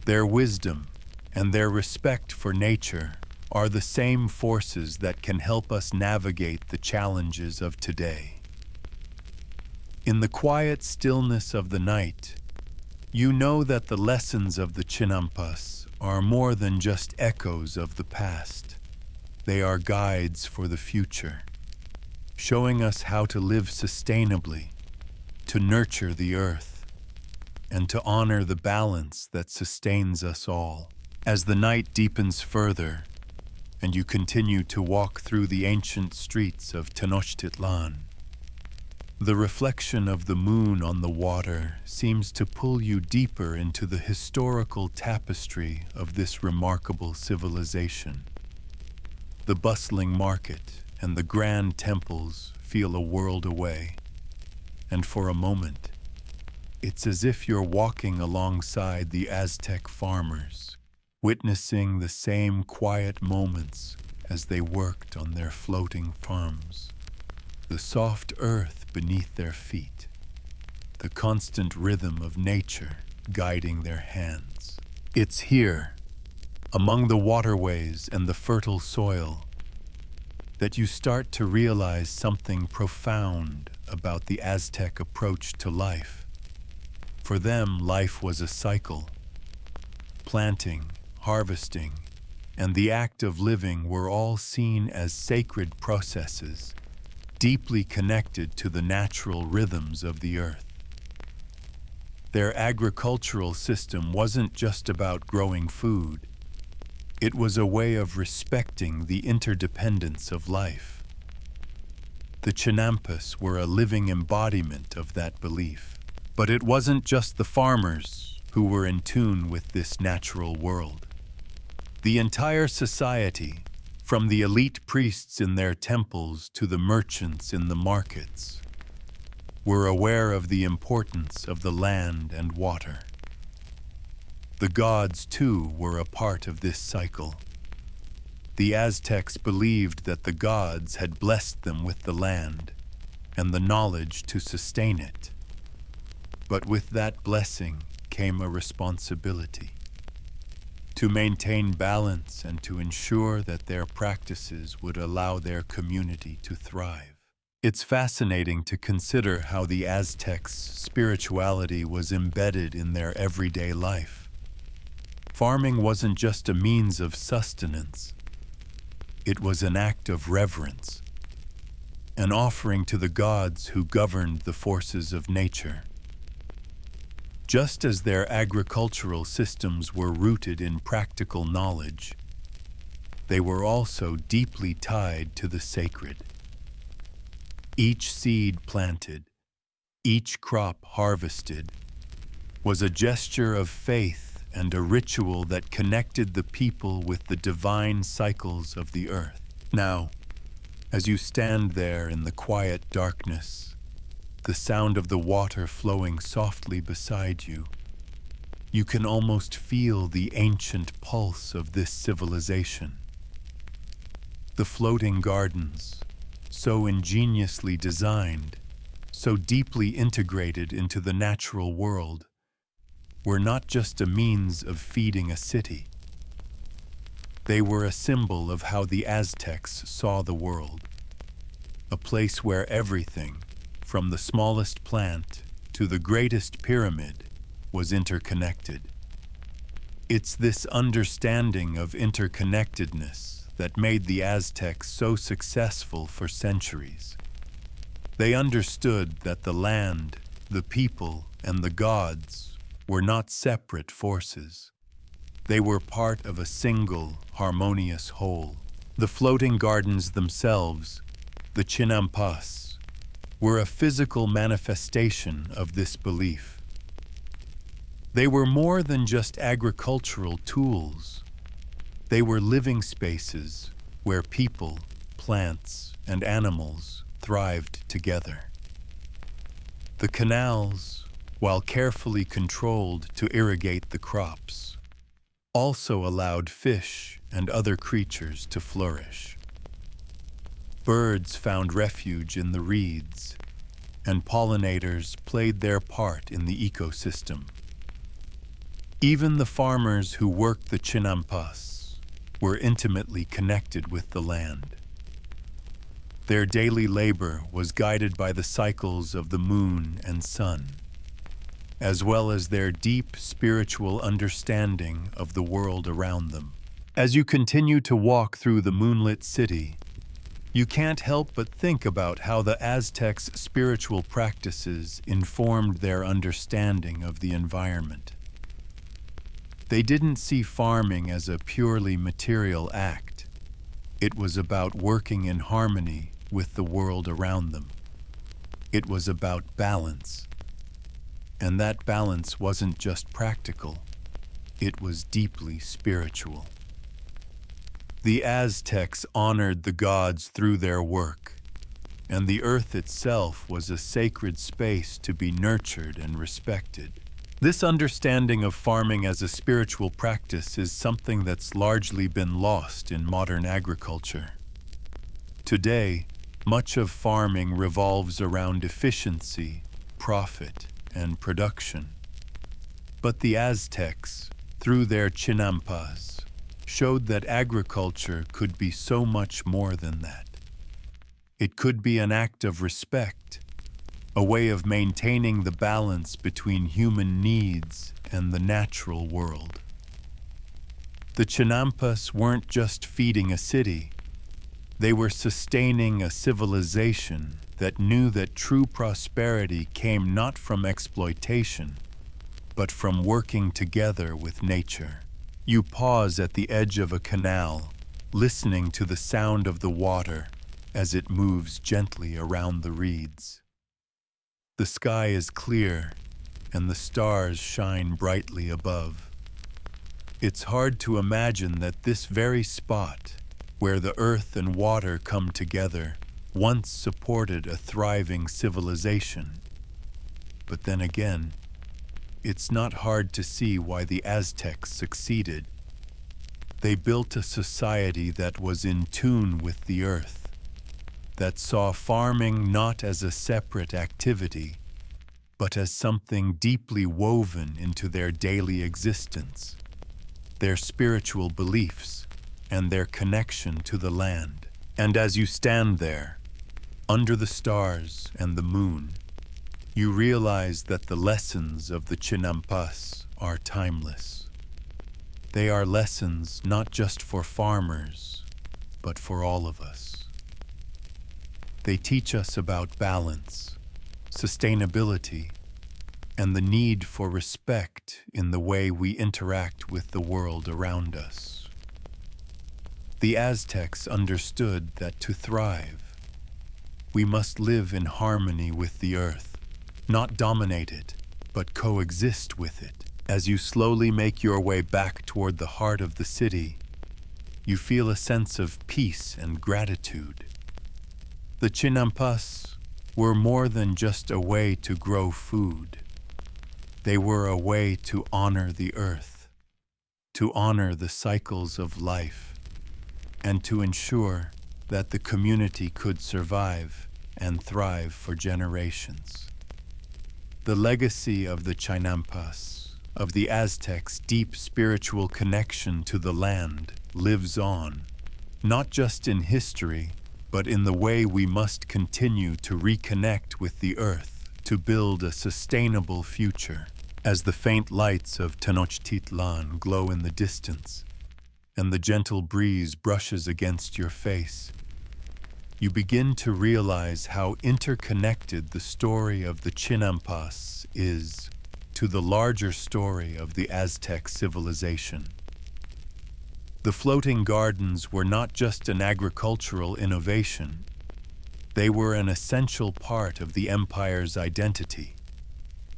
their wisdom, and their respect for nature are the same forces that can help us navigate the challenges of today. In the quiet stillness of the night, you know that the lessons of the Chinampas are more than just echoes of the past. They are guides for the future, showing us how to live sustainably, to nurture the earth, and to honor the balance that sustains us all. As the night deepens further, and you continue to walk through the ancient streets of Tenochtitlan, the reflection of the moon on the water seems to pull you deeper into the historical tapestry of this remarkable civilization. The bustling market and the grand temples feel a world away, and for a moment, it's as if you're walking alongside the Aztec farmers, witnessing the same quiet moments as they worked on their floating farms. The soft earth beneath their feet, the constant rhythm of nature guiding their hands. It's here, among the waterways and the fertile soil, that you start to realize something profound about the Aztec approach to life. For them, life was a cycle. Planting, harvesting, and the act of living were all seen as sacred processes, deeply connected to the natural rhythms of the earth. Their agricultural system wasn't just about growing food. It was a way of respecting the interdependence of life. The Chinampas were a living embodiment of that belief. But it wasn't just the farmers who were in tune with this natural world. The entire society, from the elite priests in their temples to the merchants in the markets, were aware of the importance of the land and water. The gods, too, were a part of this cycle. The Aztecs believed that the gods had blessed them with the land and the knowledge to sustain it. But with that blessing came a responsibility to maintain balance and to ensure that their practices would allow their community to thrive. It's fascinating to consider how the Aztecs' spirituality was embedded in their everyday life. Farming wasn't just a means of sustenance. It was an act of reverence, an offering to the gods who governed the forces of nature. Just as their agricultural systems were rooted in practical knowledge, they were also deeply tied to the sacred. Each seed planted, each crop harvested, was a gesture of faith and a ritual that connected the people with the divine cycles of the earth. Now, as you stand there in the quiet darkness, the sound of the water flowing softly beside you, you can almost feel the ancient pulse of this civilization. The floating gardens, so ingeniously designed, so deeply integrated into the natural world, were not just a means of feeding a city. They were a symbol of how the Aztecs saw the world, a place where everything, from the smallest plant to the greatest pyramid, was interconnected. It's this understanding of interconnectedness that made the Aztecs so successful for centuries. They understood that the land, the people, and the gods were not separate forces. They were part of a single, harmonious whole. The floating gardens themselves, the chinampas, were a physical manifestation of this belief. They were more than just agricultural tools. They were living spaces where people, plants, and animals thrived together. The canals, while carefully controlled to irrigate the crops, also allowed fish and other creatures to flourish. Birds found refuge in the reeds, and pollinators played their part in the ecosystem. Even the farmers who worked the chinampas were intimately connected with the land. Their daily labor was guided by the cycles of the moon and sun, as well as their deep spiritual understanding of the world around them. As you continue to walk through the moonlit city, you can't help but think about how the Aztecs' spiritual practices informed their understanding of the environment. They didn't see farming as a purely material act. It was about working in harmony with the world around them. It was about balance. And that balance wasn't just practical, it was deeply spiritual. The Aztecs honored the gods through their work, and the earth itself was a sacred space to be nurtured and respected. This understanding of farming as a spiritual practice is something that's largely been lost in modern agriculture. Today, much of farming revolves around efficiency, profit, and production. But the Aztecs, through their chinampas, showed that agriculture could be so much more than that. It could be an act of respect, a way of maintaining the balance between human needs and the natural world. The chinampas weren't just feeding a city, they were sustaining a civilization that knew that true prosperity came not from exploitation, but from working together with nature. You pause at the edge of a canal, listening to the sound of the water as it moves gently around the reeds. The sky is clear, and the stars shine brightly above. It's hard to imagine that this very spot, where the earth and water come together, once supported a thriving civilization. But then again, it's not hard to see why the Aztecs succeeded. They built a society that was in tune with the earth, that saw farming not as a separate activity, but as something deeply woven into their daily existence, their spiritual beliefs, and their connection to the land. And as you stand there, under the stars and the moon, you realize that the lessons of the chinampas are timeless. They are lessons not just for farmers, but for all of us. They teach us about balance, sustainability, and the need for respect in the way we interact with the world around us. The Aztecs understood that to thrive, we must live in harmony with the earth, Not dominate it, but coexist with it. As you slowly make your way back toward the heart of the city, you feel a sense of peace and gratitude. The chinampas were more than just a way to grow food. They were a way to honor the earth, to honor the cycles of life, and to ensure that the community could survive and thrive for generations. The legacy of the chinampas, of the Aztecs' deep spiritual connection to the land, lives on, not just in history, but in the way we must continue to reconnect with the earth to build a sustainable future. As the faint lights of Tenochtitlan glow in the distance, and the gentle breeze brushes against your face, you begin to realize how interconnected the story of the chinampas is to the larger story of the Aztec civilization. The floating gardens were not just an agricultural innovation, they were an essential part of the empire's identity,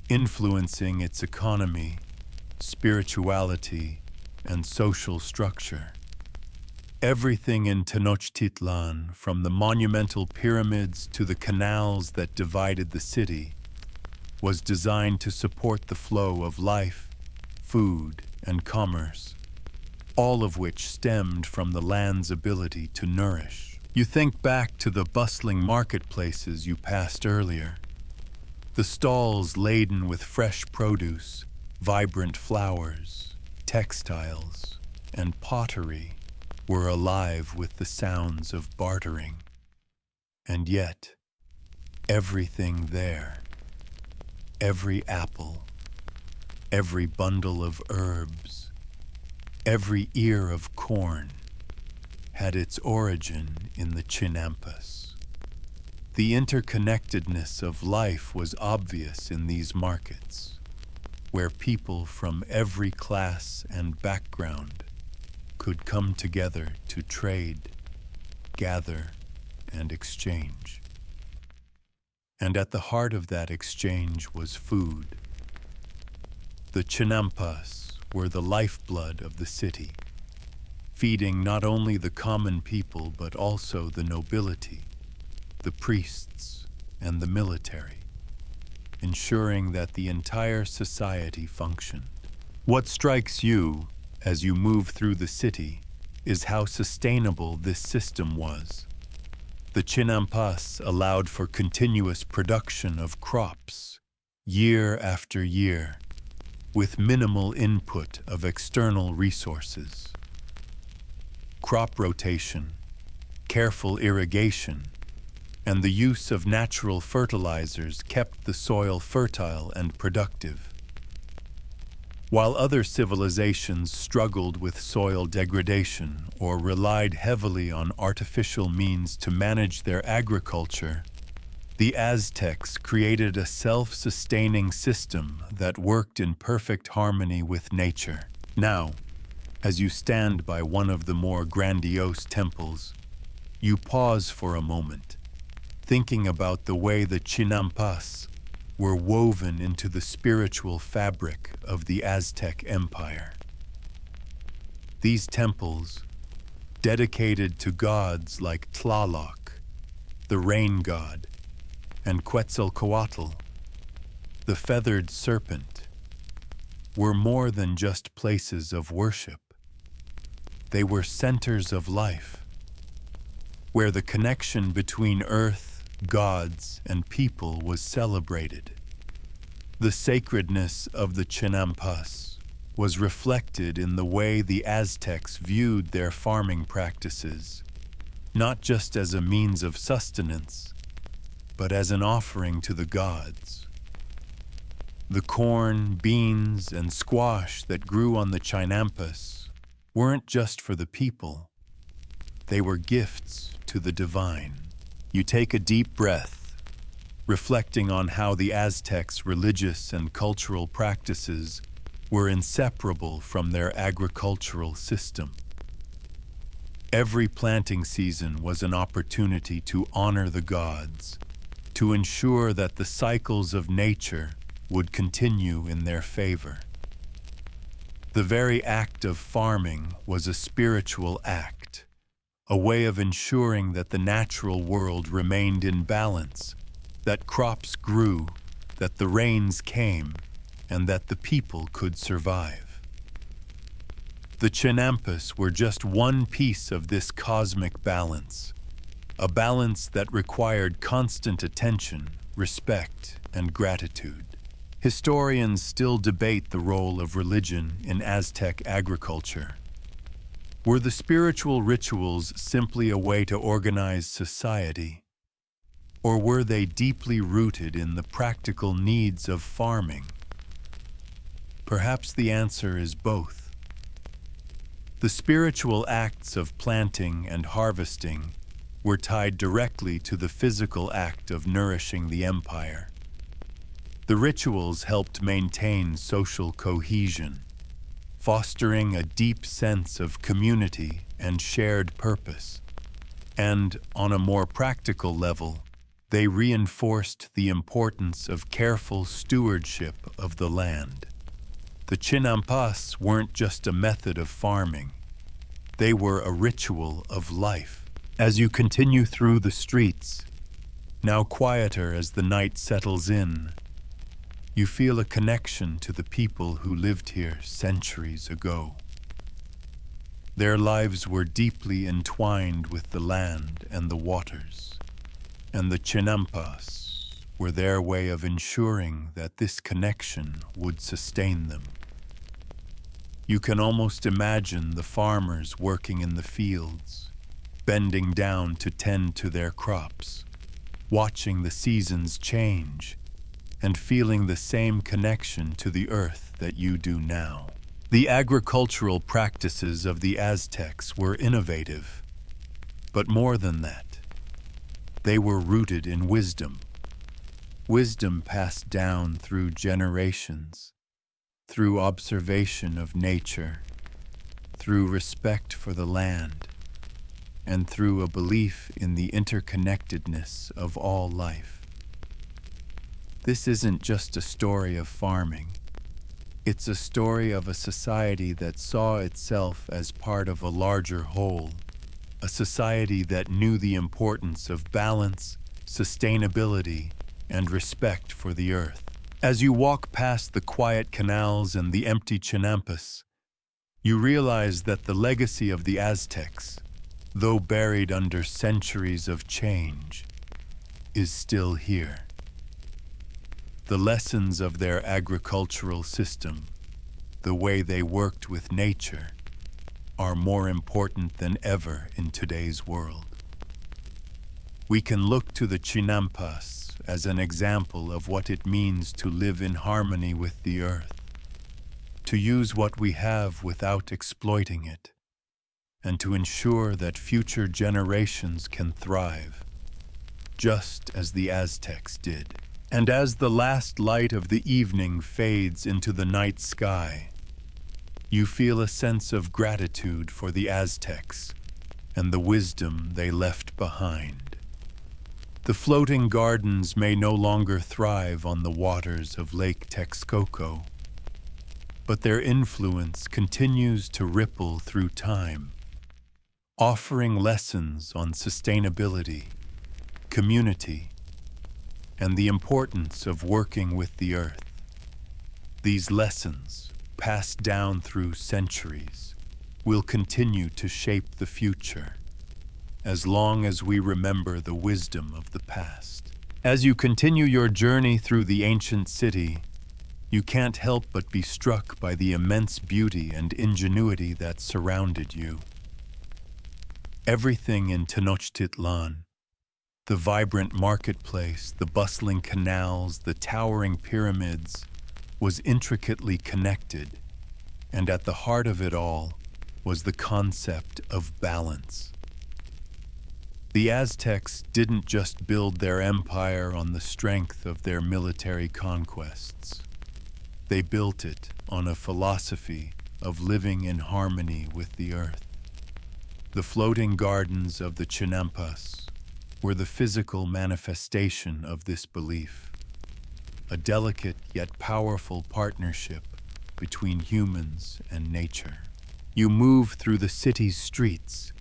influencing its economy, spirituality, and social structure. Everything in Tenochtitlan, from the monumental pyramids to the canals that divided the city, was designed to support the flow of life, food, and commerce, all of which stemmed from the land's ability to nourish. You think back to the bustling marketplaces you passed earlier, the stalls laden with fresh produce, vibrant flowers, textiles, and pottery were alive with the sounds of bartering. And yet, everything there, every apple, every bundle of herbs, every ear of corn, had its origin in the chinampas. The interconnectedness of life was obvious in these markets, where people from every class and background could come together to trade, gather, and exchange. And at the heart of that exchange was food. The chinampas were the lifeblood of the city, feeding not only the common people but also the nobility, the priests, and the military, ensuring that the entire society functioned. What strikes you as you move through the city is how sustainable this system was. The chinampas allowed for continuous production of crops, year after year, with minimal input of external resources. Crop rotation, careful irrigation, and the use of natural fertilizers kept the soil fertile and productive. While other civilizations struggled with soil degradation or relied heavily on artificial means to manage their agriculture, the Aztecs created a self-sustaining system that worked in perfect harmony with nature. Now, as you stand by one of the more grandiose temples, you pause for a moment, thinking about the way the chinampas were woven into the spiritual fabric of the Aztec Empire. These temples, dedicated to gods like Tlaloc, the rain god, and Quetzalcoatl, the feathered serpent, were more than just places of worship. They were centers of life, where the connection between earth, gods, and people was celebrated. The sacredness of the chinampas was reflected in the way the Aztecs viewed their farming practices, not just as a means of sustenance, but as an offering to the gods. The corn, beans, and squash that grew on the chinampas weren't just for the people. They were gifts to the divine. You take a deep breath, reflecting on how the Aztecs' religious and cultural practices were inseparable from their agricultural system. Every planting season was an opportunity to honor the gods, to ensure that the cycles of nature would continue in their favor. The very act of farming was a spiritual act, a way of ensuring that the natural world remained in balance, that crops grew, that the rains came, and that the people could survive. The Chinampas were just one piece of this cosmic balance, a balance that required constant attention, respect, and gratitude. Historians still debate the role of religion in Aztec agriculture. Were the spiritual rituals simply a way to organize society, or were they deeply rooted in the practical needs of farming? Perhaps the answer is both. The spiritual acts of planting and harvesting were tied directly to the physical act of nourishing the empire. The rituals helped maintain social cohesion, fostering a deep sense of community and shared purpose. And, on a more practical level, they reinforced the importance of careful stewardship of the land. The Chinampas weren't just a method of farming. They were a ritual of life. As you continue through the streets, now quieter as the night settles in, you feel a connection to the people who lived here centuries ago. Their lives were deeply entwined with the land and the waters, and the Chinampas were their way of ensuring that this connection would sustain them. You can almost imagine the farmers working in the fields, bending down to tend to their crops, watching the seasons change, and feeling the same connection to the earth that you do now. The agricultural practices of the Aztecs were innovative, but more than that, they were rooted in wisdom. Wisdom passed down through generations, through observation of nature, through respect for the land, and through a belief in the interconnectedness of all life. This isn't just a story of farming. It's a story of a society that saw itself as part of a larger whole, a society that knew the importance of balance, sustainability, and respect for the earth. As you walk past the quiet canals and the empty Chinampas, you realize that the legacy of the Aztecs, though buried under centuries of change, is still here. The lessons of their agricultural system, the way they worked with nature, are more important than ever in today's world. We can look to the Chinampas as an example of what it means to live in harmony with the earth, to use what we have without exploiting it, and to ensure that future generations can thrive, just as the Aztecs did. And as the last light of the evening fades into the night sky, you feel a sense of gratitude for the Aztecs and the wisdom they left behind. The floating gardens may no longer thrive on the waters of Lake Texcoco, but their influence continues to ripple through time, offering lessons on sustainability, community, and the importance of working with the earth. These lessons, passed down through centuries, will continue to shape the future, as long as we remember the wisdom of the past. As you continue your journey through the ancient city, you can't help but be struck by the immense beauty and ingenuity that surrounded you. Everything in Tenochtitlan, the vibrant marketplace, the bustling canals, the towering pyramids, was intricately connected, and at the heart of it all was the concept of balance. The Aztecs didn't just build their empire on the strength of their military conquests. They built it on a philosophy of living in harmony with the earth. The floating gardens of the Chinampas, were the physical manifestation of this belief, a delicate yet powerful partnership between humans and nature. You move through the city's streets,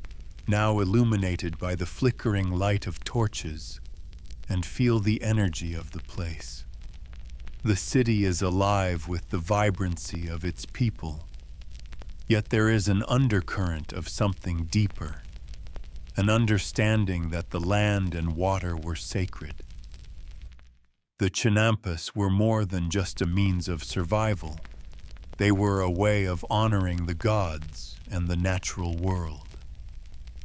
now illuminated by the flickering light of torches, and feel the energy of the place. The city is alive with the vibrancy of its people, yet there is an undercurrent of something deeper, an understanding that the land and water were sacred. The Chinampas were more than just a means of survival. They were a way of honoring the gods and the natural world.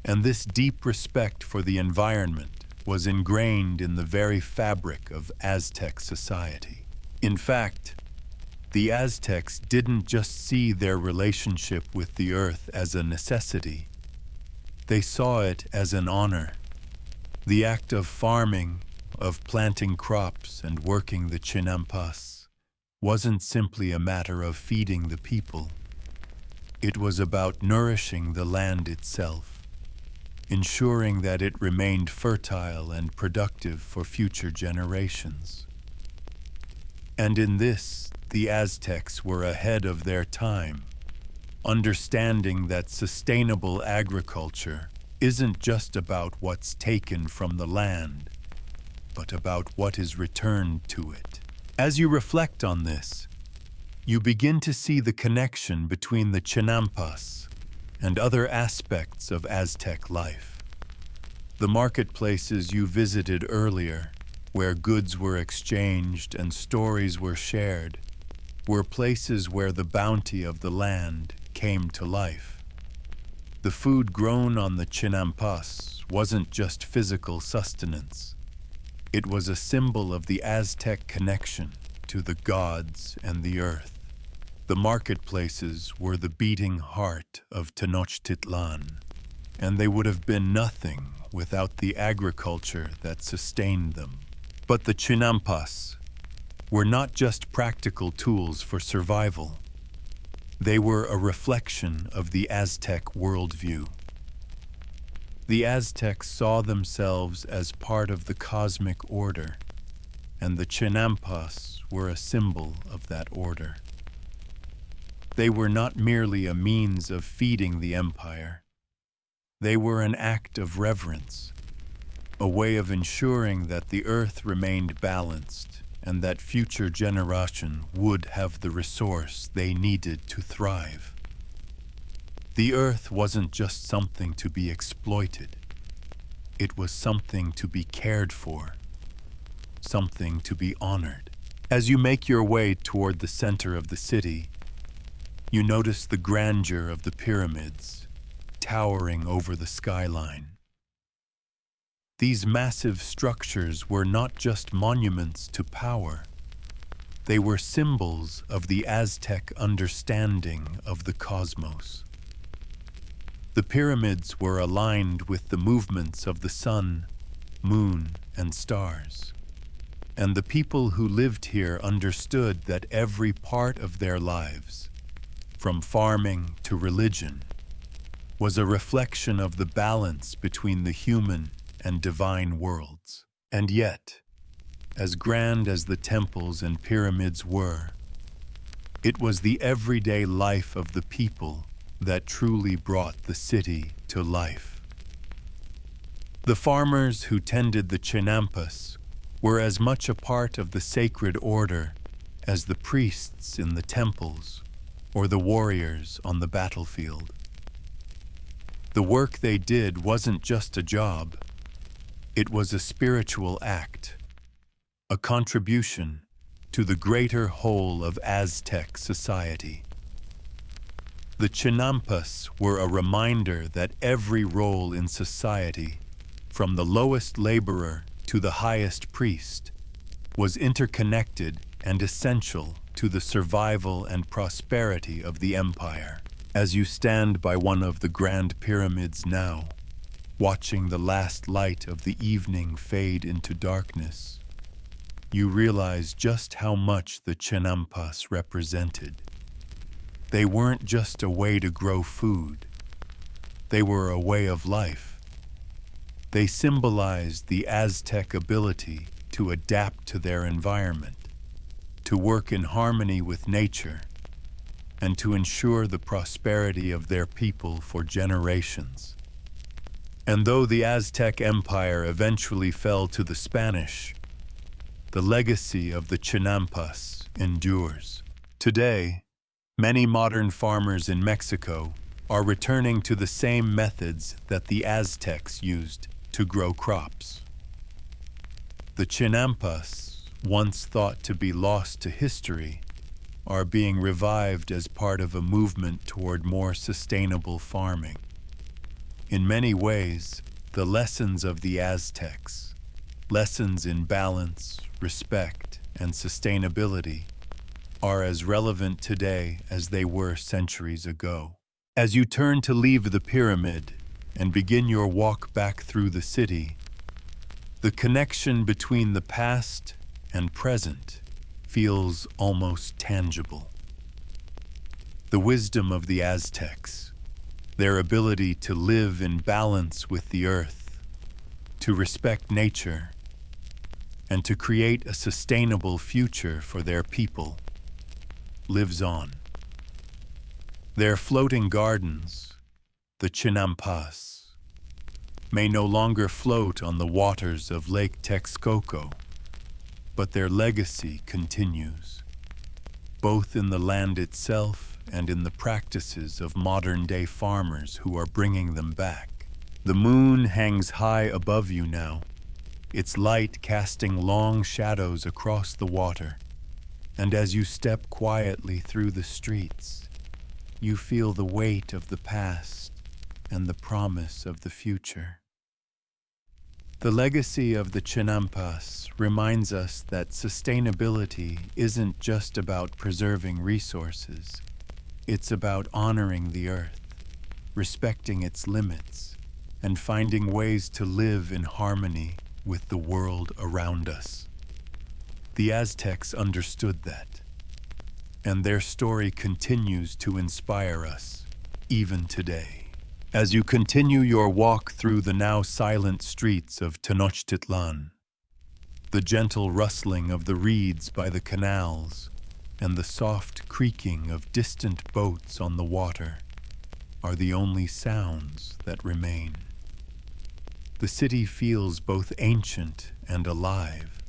And this deep respect for the environment was ingrained in the very fabric of Aztec society. In fact, the Aztecs didn't just see their relationship with the earth as a necessity. They saw it as an honor. The act of farming, of planting crops and working the Chinampas, wasn't simply a matter of feeding the people. It was about nourishing the land itself, ensuring that it remained fertile and productive for future generations. And in this, the Aztecs were ahead of their time, understanding that sustainable agriculture isn't just about what's taken from the land, but about what is returned to it. As you reflect on this, you begin to see the connection between the Chinampas and other aspects of Aztec life. The marketplaces you visited earlier, where goods were exchanged and stories were shared, were places where the bounty of the land came to life. The food grown on the Chinampas wasn't just physical sustenance. It was a symbol of the Aztec connection to the gods and the earth. The marketplaces were the beating heart of Tenochtitlan, and they would have been nothing without the agriculture that sustained them. But the Chinampas were not just practical tools for survival. They were a reflection of the Aztec worldview. The Aztecs saw themselves as part of the cosmic order, and the Chinampas were a symbol of that order. They were not merely a means of feeding the empire. They were an act of reverence, a way of ensuring that the earth remained balanced and that future generations would have the resource they needed to thrive. The earth wasn't just something to be exploited. It was something to be cared for, something to be honored. As you make your way toward the center of the city, you notice the grandeur of the pyramids towering over the skyline. These massive structures were not just monuments to power. They were symbols of the Aztec understanding of the cosmos. The pyramids were aligned with the movements of the sun, moon, and stars. And the people who lived here understood that every part of their lives, from farming to religion, was a reflection of the balance between the human and divine worlds. And yet, as grand as the temples and pyramids were, it was the everyday life of the people that truly brought the city to life. The farmers who tended the Chinampas were as much a part of the sacred order as the priests in the temples or the warriors on the battlefield. The work they did wasn't just a job. It was a spiritual act, a contribution to the greater whole of Aztec society. The Chinampas were a reminder that every role in society, from the lowest laborer to the highest priest, was interconnected and essential to the survival and prosperity of the empire. As you stand by one of the grand pyramids now, watching the last light of the evening fade into darkness, you realize just how much the Chinampas represented. They weren't just a way to grow food. They were a way of life. They symbolized the Aztec ability to adapt to their environment, to work in harmony with nature, and to ensure the prosperity of their people for generations. And though the Aztec Empire eventually fell to the Spanish, the legacy of the Chinampas endures. Today, many modern farmers in Mexico are returning to the same methods that the Aztecs used to grow crops. The Chinampas, once thought to be lost to history, are being revived as part of a movement toward more sustainable farming. In many ways, the lessons of the Aztecs, lessons in balance, respect, and sustainability, are as relevant today as they were centuries ago. As you turn to leave the pyramid and begin your walk back through the city, the connection between the past and present feels almost tangible. The wisdom of the Aztecs, their ability to live in balance with the earth, to respect nature, and to create a sustainable future for their people, lives on. Their floating gardens, the Chinampas, may no longer float on the waters of Lake Texcoco, but their legacy continues, both in the land itself and in the practices of modern-day farmers who are bringing them back. The moon hangs high above you now, its light casting long shadows across the water, and as you step quietly through the streets, you feel the weight of the past and the promise of the future. The legacy of the Chinampas reminds us that sustainability isn't just about preserving resources. It's about honoring the earth, respecting its limits, and finding ways to live in harmony with the world around us. The Aztecs understood that, and their story continues to inspire us, even today. As you continue your walk through the now silent streets of Tenochtitlan, the gentle rustling of the reeds by the canals and the soft creaking of distant boats on the water are the only sounds that remain. The city feels both ancient and alive,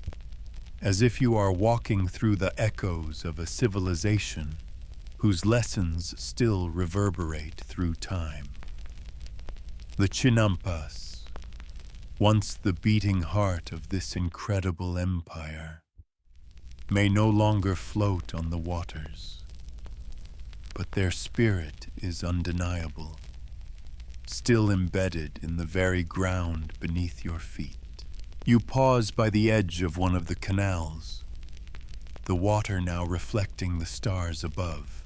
as if you are walking through the echoes of a civilization whose lessons still reverberate through time. The Chinampas, once the beating heart of this incredible empire, may no longer float on the waters, but their spirit is undeniable, still embedded in the very ground beneath your feet. You pause by the edge of one of the canals, the water now reflecting the stars above.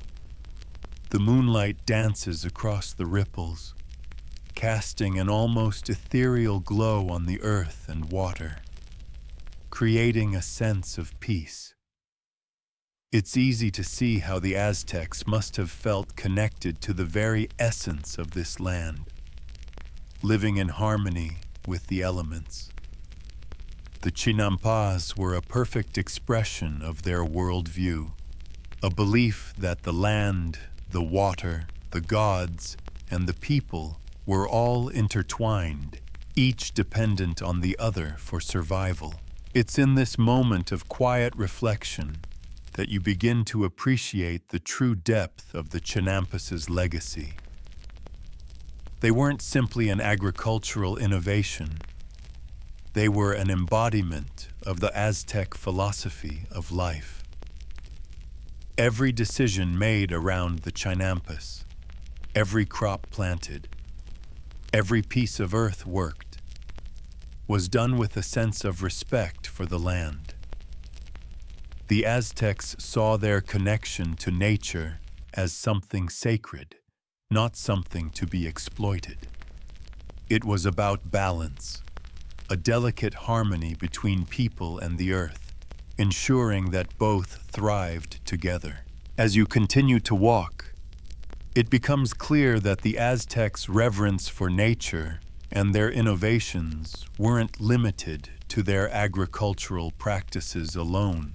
The moonlight dances across the ripples, casting an almost ethereal glow on the earth and water, creating a sense of peace. It's easy to see how the Aztecs must have felt connected to the very essence of this land, living in harmony with the elements. The Chinampas were a perfect expression of their worldview, a belief that the land, the water, the gods, and the people were all intertwined, each dependent on the other for survival. It's in this moment of quiet reflection that you begin to appreciate the true depth of the Chinampas's legacy. They weren't simply an agricultural innovation. They were an embodiment of the Aztec philosophy of life. Every decision made around the Chinampas, every crop planted, every piece of earth worked, was done with a sense of respect for the land. The Aztecs saw their connection to nature as something sacred, not something to be exploited. It was about balance, a delicate harmony between people and the earth, ensuring that both thrived together. As you continue to walk, it becomes clear that the Aztecs' reverence for nature And their innovations weren't limited to their agricultural practices alone.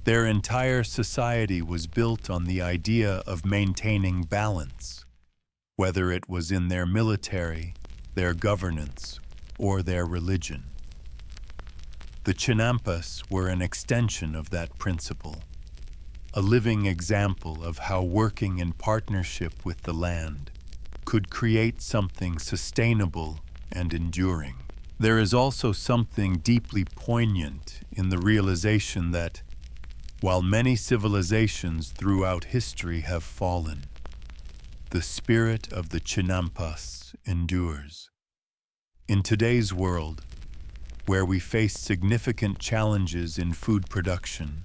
Their entire society was built on the idea of maintaining balance, whether it was in their military, their governance, or their religion. The Chinampas were an extension of that principle, a living example of how working in partnership with the land could create something sustainable and enduring. There is also something deeply poignant in the realization that, while many civilizations throughout history have fallen, the spirit of the Chinampas endures. In today's world, where we face significant challenges in food production,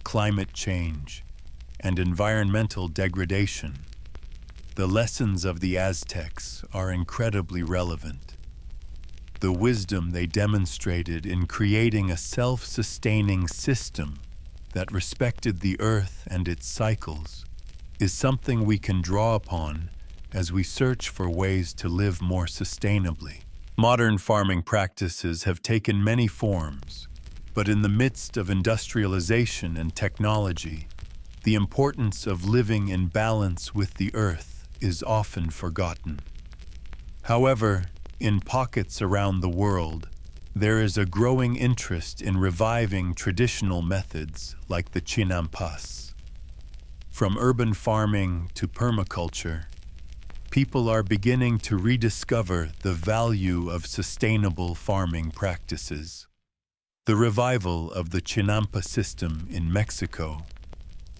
climate change, and environmental degradation, the lessons of the Aztecs are incredibly relevant. The wisdom they demonstrated in creating a self-sustaining system that respected the earth and its cycles is something we can draw upon as we search for ways to live more sustainably. Modern farming practices have taken many forms, but in the midst of industrialization and technology, the importance of living in balance with the earth is often forgotten. However, in pockets around the world, there is a growing interest in reviving traditional methods like the Chinampas. From urban farming to permaculture, people are beginning to rediscover the value of sustainable farming practices. The revival of the Chinampa system in Mexico,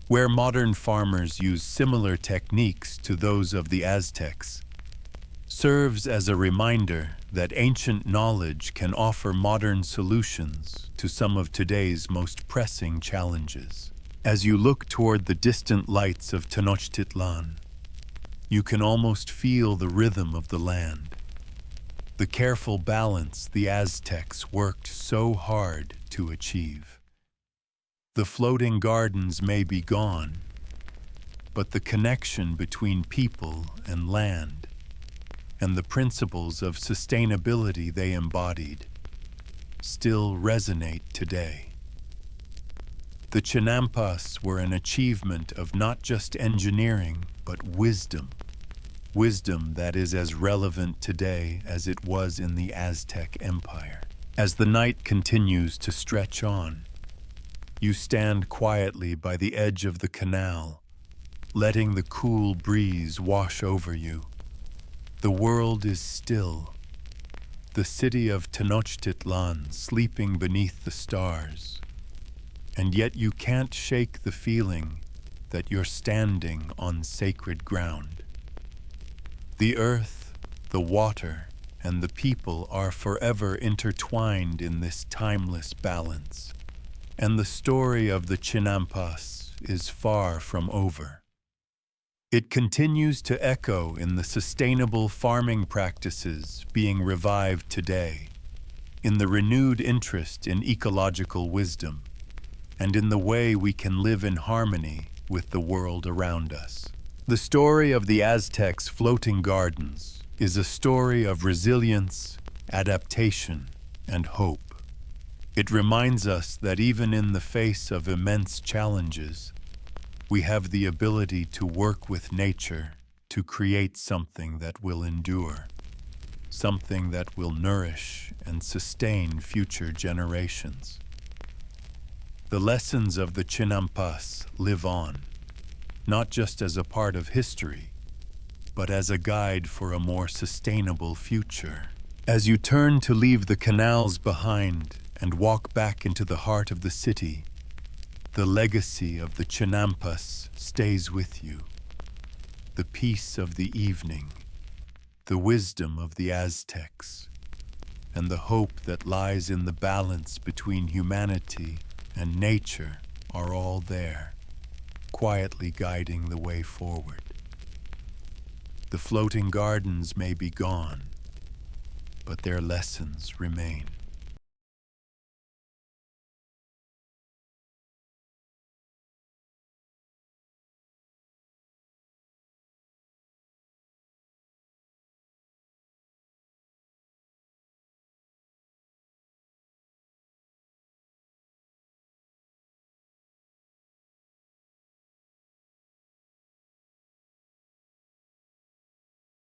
where modern farmers use similar techniques to those of the Aztecs, serves as a reminder that ancient knowledge can offer modern solutions to some of today's most pressing challenges. As you look toward the distant lights of Tenochtitlan, you can almost feel the rhythm of the land, the careful balance the Aztecs worked so hard to achieve. The floating gardens may be gone, but the connection between people and land and the principles of sustainability they embodied still resonate today. The Chinampas were an achievement of not just engineering, but wisdom that is as relevant today as it was in the Aztec Empire. As the night continues to stretch on, you stand quietly by the edge of the canal, letting the cool breeze wash over you. The world is still, the city of Tenochtitlan sleeping beneath the stars, and yet you can't shake the feeling that you're standing on sacred ground. The earth, the water, and the people are forever intertwined in this timeless balance, and the story of the Chinampas is far from over. It continues to echo in the sustainable farming practices being revived today, in the renewed interest in ecological wisdom, and in the way we can live in harmony with the world around us. The story of the Aztecs' floating gardens is a story of resilience, adaptation, and hope. It reminds us that even in the face of immense challenges, we have the ability to work with nature to create something that will endure, something that will nourish and sustain future generations. The lessons of the Chinampas live on, not just as a part of history, but as a guide for a more sustainable future. As you turn to leave the canals behind and walk back into the heart of the city, the legacy of the Chinampas stays with you. The peace of the evening, the wisdom of the Aztecs, and the hope that lies in the balance between humanity and nature are all there, quietly guiding the way forward. The floating gardens may be gone, but their lessons remain.